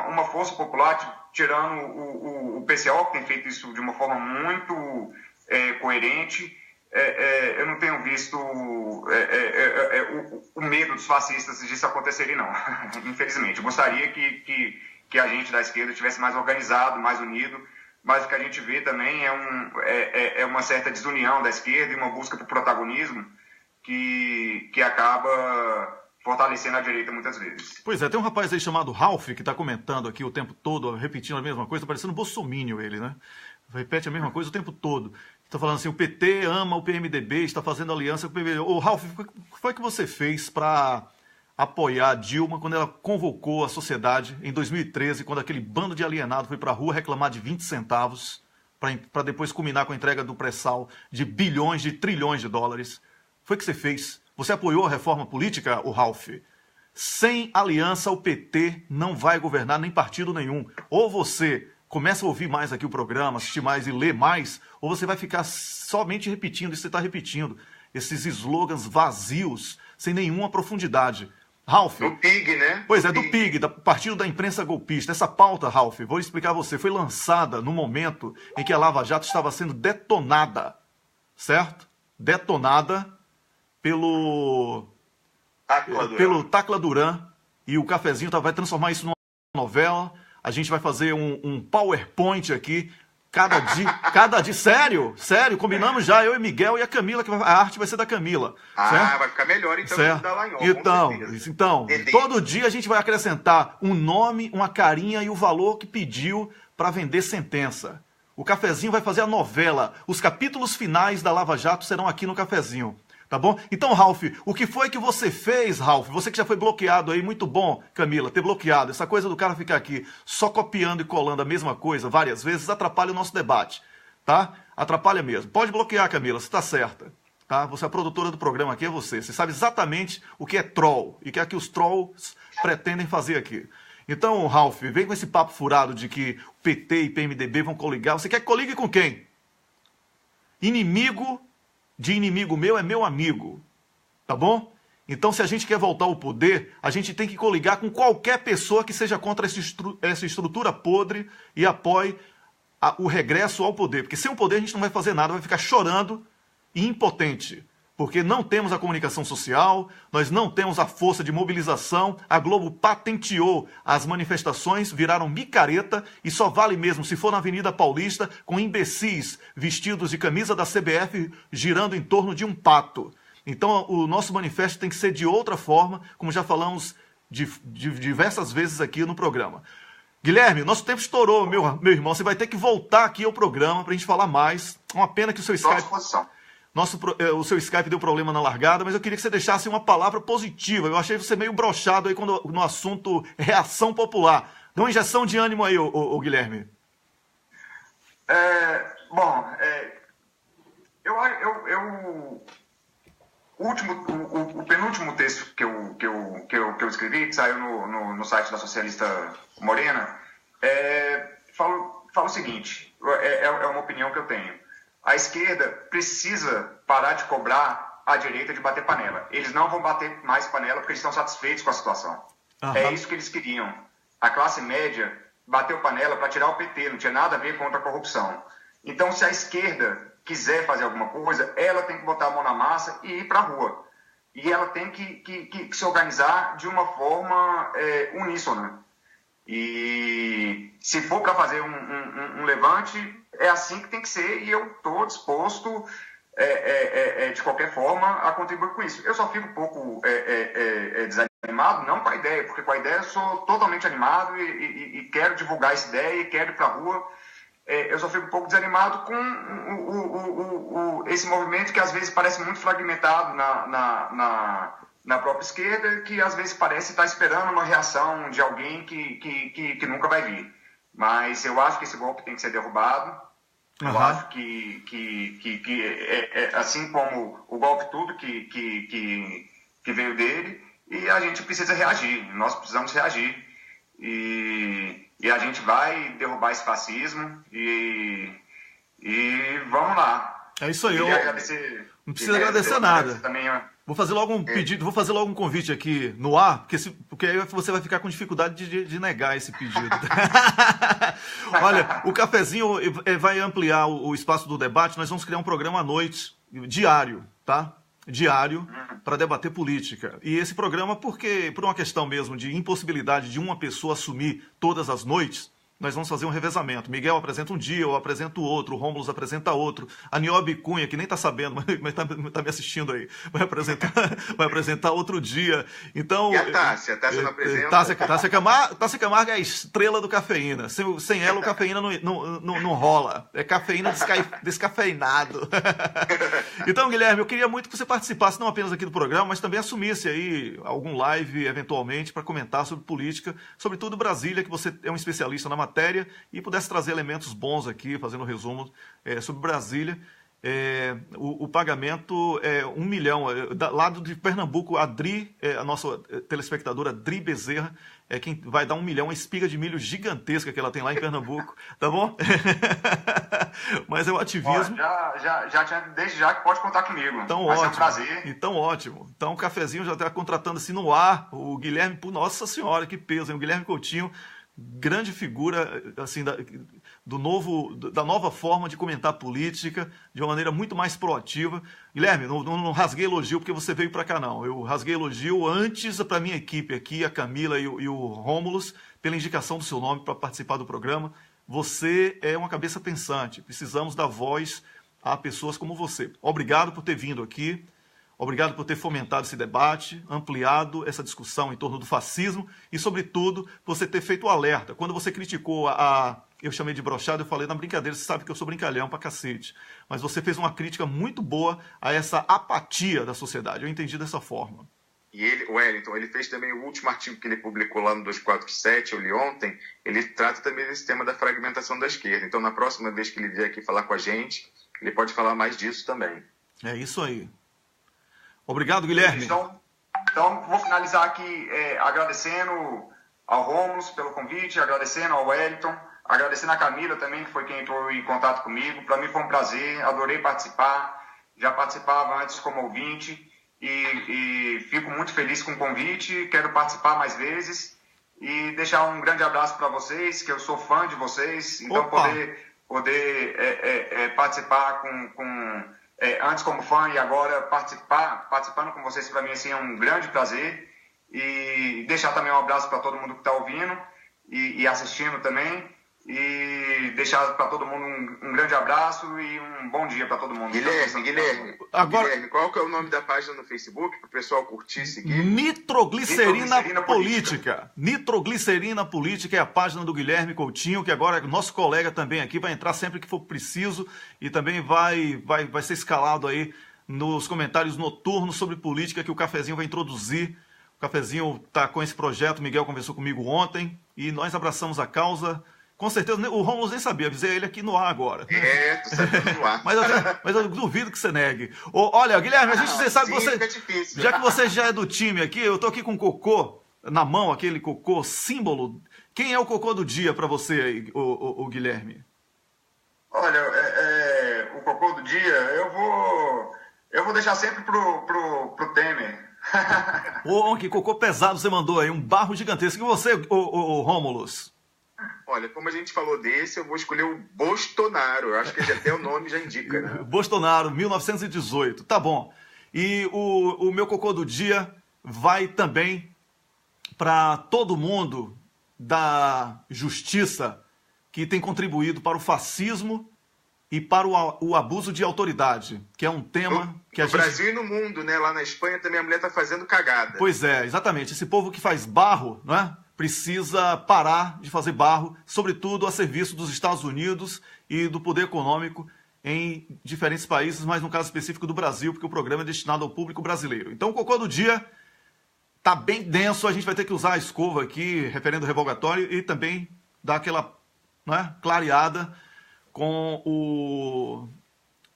uma força popular tirando o PCO, que tem feito isso de uma forma muito coerente. Eu não tenho visto o medo dos fascistas disso acontecerem, não. Infelizmente. Eu gostaria que a gente da esquerda estivesse mais organizado, mais unido, mas o que a gente vê também é uma certa desunião da esquerda e uma busca por protagonismo que acaba fortalecendo a direita muitas vezes. Pois é, tem um rapaz aí chamado Ralph que está comentando aqui o tempo todo, repetindo a mesma coisa, parecendo bolsominion ele, né? Repete a mesma coisa o tempo todo. Está falando assim, o PT ama o PMDB, está fazendo aliança com o PMDB. Ô, Ralph, o que foi que você fez para apoiar Dilma quando ela convocou a sociedade em 2013, quando aquele bando de alienado foi para a rua reclamar de 20 centavos, para depois culminar com a entrega do pré-sal de bilhões, de trilhões de dólares? Foi o que você fez. Você apoiou a reforma política, o Ralph? Sem aliança, o PT não vai governar nem partido nenhum. Ou você começa a ouvir mais aqui o programa, assistir mais e ler mais, ou você vai ficar somente repetindo isso que você está repetindo. Esses slogans vazios, sem nenhuma profundidade. Ralph. Do PIG, né? Pois é, do PIG, do Partido da Imprensa Golpista. Essa pauta, Ralph, vou explicar a você, foi lançada no momento em que a Lava Jato estava sendo detonada, certo? Detonada pelo Tacla Duran, e o Cafezinho vai transformar isso numa novela. A gente vai fazer um PowerPoint aqui, cada dia, sério, combinamos já, eu e Miguel e a Camila, que a arte vai ser da Camila. Certo? Vai ficar melhor então certo? Da Lanhol, então, todo dia a gente vai acrescentar um nome, uma carinha e o valor que pediu para vender sentença. O Cafezinho vai fazer a novela, os capítulos finais da Lava Jato serão aqui no Cafezinho. Tá bom? Então, Ralph, o que foi que você fez, Ralph? Você que já foi bloqueado aí, muito bom, Camila, ter bloqueado. Essa coisa do cara ficar aqui só copiando e colando a mesma coisa várias vezes atrapalha o nosso debate, tá? Atrapalha mesmo. Pode bloquear, Camila, você está certa. Tá? Você é a produtora do programa aqui, é você. Você sabe exatamente o que é troll e o que é que os trolls pretendem fazer aqui. Então, Ralph, vem com esse papo furado de que o PT e PMDB vão coligar. Você quer que coligue com quem? Inimigo de inimigo meu é meu amigo, tá bom? Então, se a gente quer voltar ao poder, a gente tem que coligar com qualquer pessoa que seja contra essa estrutura podre e apoie o regresso ao poder. Porque sem o poder a gente não vai fazer nada, vai ficar chorando e impotente. Porque não temos a comunicação social, nós não temos a força de mobilização, a Globo patenteou as manifestações, viraram micareta e só vale mesmo se for na Avenida Paulista com imbecis vestidos de camisa da CBF girando em torno de um pato. Então o nosso manifesto tem que ser de outra forma, como já falamos de diversas vezes aqui no programa. Guilherme, nosso tempo estourou, meu irmão, você vai ter que voltar aqui ao programa para a gente falar mais. Uma pena que o seu Skype... O seu Skype deu problema na largada, mas eu queria que você deixasse uma palavra positiva. Eu achei você meio broxado aí no assunto reação popular. Dá uma injeção de ânimo aí, ô Guilherme. O penúltimo texto que eu escrevi, que saiu no site da Socialista Morena, fala o seguinte, é uma opinião que eu tenho. A esquerda precisa parar de cobrar a direita de bater panela. Eles não vão bater mais panela porque eles estão satisfeitos com a situação. Uhum. É isso que eles queriam. A classe média bateu panela para tirar o PT, não tinha nada a ver contra a corrupção. Então, se a esquerda quiser fazer alguma coisa, ela tem que botar a mão na massa e ir para a rua. E ela tem que se organizar de uma forma uníssona. E se for para fazer um levante, é assim que tem que ser, e eu estou disposto, de qualquer forma, a contribuir com isso. Eu só fico um pouco desanimado, não com a ideia, porque com a ideia eu sou totalmente animado e quero divulgar essa ideia e quero ir para a rua. Eu só fico um pouco desanimado com esse movimento que às vezes parece muito fragmentado na própria esquerda, que às vezes parece estar esperando uma reação de alguém que nunca vai vir. Mas eu acho que esse golpe tem que ser derrubado. Uhum. Eu acho que assim como o golpe tudo que veio dele, e a gente precisa reagir, nós precisamos reagir. E a gente vai derrubar esse fascismo e vamos lá. É isso aí. Não precisa agradecer nada. Também, vou fazer logo um pedido, vou fazer logo um convite aqui no ar, porque aí você vai ficar com dificuldade de negar esse pedido. Olha, o Cafezinho vai ampliar o espaço do debate, nós vamos criar um programa à noite, diário, tá? Diário, para debater política. E esse programa, por uma questão mesmo de impossibilidade de uma pessoa assumir todas as noites, nós vamos fazer um revezamento. Miguel apresenta um dia, eu apresento outro, o Rômulo apresenta outro. A Niobe Cunha, que nem está sabendo, mas está me assistindo aí, vai apresentar outro dia. Então, e a Tássia? A Tássia não apresenta? Tássia Camargo é a estrela do Cafeína. Sem ela, o Cafeína não rola. É cafeína descafeinado. Então, Guilherme, eu queria muito que você participasse não apenas aqui do programa, mas também assumisse aí algum live, eventualmente, para comentar sobre política, sobretudo Brasília, que você é um especialista na matéria, e pudesse trazer elementos bons aqui, fazendo um resumo sobre Brasília. O pagamento é 1 milhão. Lado de Pernambuco, a Dri, a nossa telespectadora Dri Bezerra, é quem vai dar 1 milhão, uma espiga de milho gigantesca que ela tem lá em Pernambuco, tá bom? Mas é o ativismo. Desde já que pode contar comigo. Então, vai ótimo. ser um prazer. Então, ótimo. Então, o Cafezinho já está contratando assim no ar o Guilherme, nossa senhora, que peso, hein? O Guilherme Coutinho, grande figura assim, da nova forma de comentar política, de uma maneira muito mais proativa. Guilherme, não rasguei elogio porque você veio para cá, não. Eu rasguei elogio antes para a minha equipe aqui, a Camila e o Rômulus, pela indicação do seu nome para participar do programa. Você é uma cabeça pensante. Precisamos dar voz a pessoas como você. Obrigado por ter vindo aqui. Obrigado por ter fomentado esse debate, ampliado essa discussão em torno do fascismo e, sobretudo, você ter feito o alerta. Quando você criticou eu chamei de brochado, eu falei, na brincadeira, você sabe que eu sou brincalhão pra cacete. Mas você fez uma crítica muito boa a essa apatia da sociedade. Eu entendi dessa forma. E o Wellington, ele fez também o último artigo que ele publicou lá no 247, eu li ontem, ele trata também desse tema da fragmentação da esquerda. Então, na próxima vez que ele vier aqui falar com a gente, ele pode falar mais disso também. É isso aí. Obrigado, Guilherme. Então vou finalizar aqui agradecendo ao Rômulo pelo convite, agradecendo ao Wellington, agradecendo a Camila também, que foi quem entrou em contato comigo. Para mim foi um prazer, adorei participar. Já participava antes como ouvinte e fico muito feliz com o convite. Quero participar mais vezes e deixar um grande abraço para vocês, que eu sou fã de vocês. Então, poder participar antes como fã e agora participando com vocês, para mim assim, é um grande prazer. E deixar também um abraço para todo mundo que está ouvindo e assistindo também. E deixar para todo mundo um grande abraço e um bom dia para todo mundo. Guilherme, qual que é o nome da página no Facebook para o pessoal curtir e seguir? Nitroglicerina Política. Nitroglicerina Política é a página do Guilherme Coutinho, que agora é nosso colega também aqui, vai entrar sempre que for preciso e também vai ser escalado aí nos comentários noturnos sobre política que o Cafezinho vai introduzir. O Cafezinho está com esse projeto, o Miguel conversou comigo ontem e nós abraçamos a causa. Com certeza, o Rômulo nem sabia, avisei ele aqui no ar agora. Tu sabia no ar. mas eu duvido que você negue. Olha, Guilherme, você sabe que você. Difícil. Já que você já é do time aqui, eu tô aqui com o cocô na mão, aquele cocô símbolo. Quem é o cocô do dia para você aí, o Guilherme? Olha, o cocô do dia, eu vou deixar sempre pro Temer. Que cocô pesado você mandou aí, um barro gigantesco. E você, o Rômulus? Olha, como a gente falou desse, eu vou escolher o Bolsonaro. Eu acho que até o nome já indica, né? Bolsonaro, 1918. Tá bom. E o meu cocô do dia vai também para todo mundo da justiça que tem contribuído para o fascismo e para o abuso de autoridade, que é um tema que a gente... No Brasil e no mundo, né? Lá na Espanha também a mulher está fazendo cagada. Pois é, exatamente. Esse povo que faz barro, né? Precisa parar de fazer barro, sobretudo a serviço dos Estados Unidos e do poder econômico em diferentes países, mas no caso específico do Brasil, porque o programa é destinado ao público brasileiro. Então o cocô do dia tá bem denso, a gente vai ter que usar a escova aqui, referendo revogatório, e também dar aquela, né, clareada com o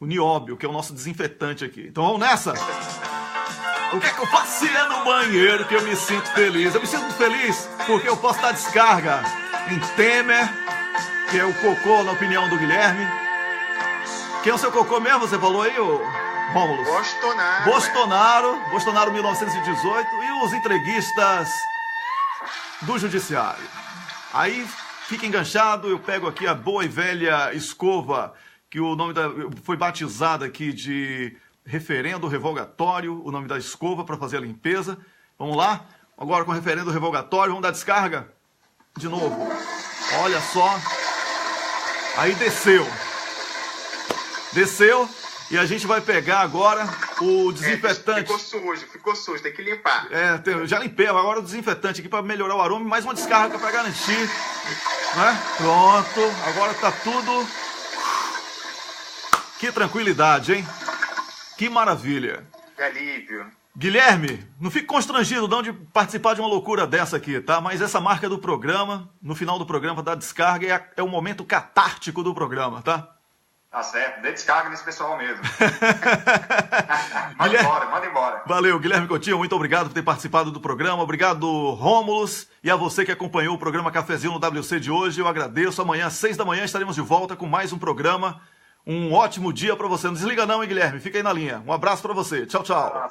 nióbio, que é o nosso desinfetante aqui. Então vamos nessa! O que é que eu faço no banheiro que eu me sinto feliz? Eu me sinto feliz porque eu posso dar descarga em Temer, que é o cocô na opinião do Guilherme. Quem é o seu cocô mesmo? Você falou aí, Rômulo? Bolsonaro 1918 e os entreguistas do judiciário. Aí fica enganchado, eu pego aqui a boa e velha escova, que o nome foi batizada aqui de referendo revogatório, o nome da escova para fazer a limpeza. Vamos lá? Agora com o referendo revogatório, vamos dar descarga? De novo. Olha só. Aí desceu. Desceu. E a gente vai pegar agora o desinfetante. Ficou sujo, tem que limpar. Eu já limpei, agora o desinfetante aqui para melhorar o aroma. Mais uma descarga para garantir. Né? Pronto, agora tá tudo. Que tranquilidade, hein? Que maravilha. Que alívio. Guilherme, não fique constrangido não de participar de uma loucura dessa aqui, tá? Mas essa marca do programa, no final do programa da descarga, é o momento catártico do programa, tá? Tá certo, dê descarga nesse pessoal mesmo. Manda embora. Valeu, Guilherme Coutinho, muito obrigado por ter participado do programa. Obrigado, Rômulus, e a você que acompanhou o programa Cafezinho no WC de hoje. Eu agradeço. Amanhã, às 6 da manhã, estaremos de volta com mais um programa. Um ótimo dia para você. Não desliga não, hein, Guilherme? Fica aí na linha. Um abraço para você. Tchau, tchau.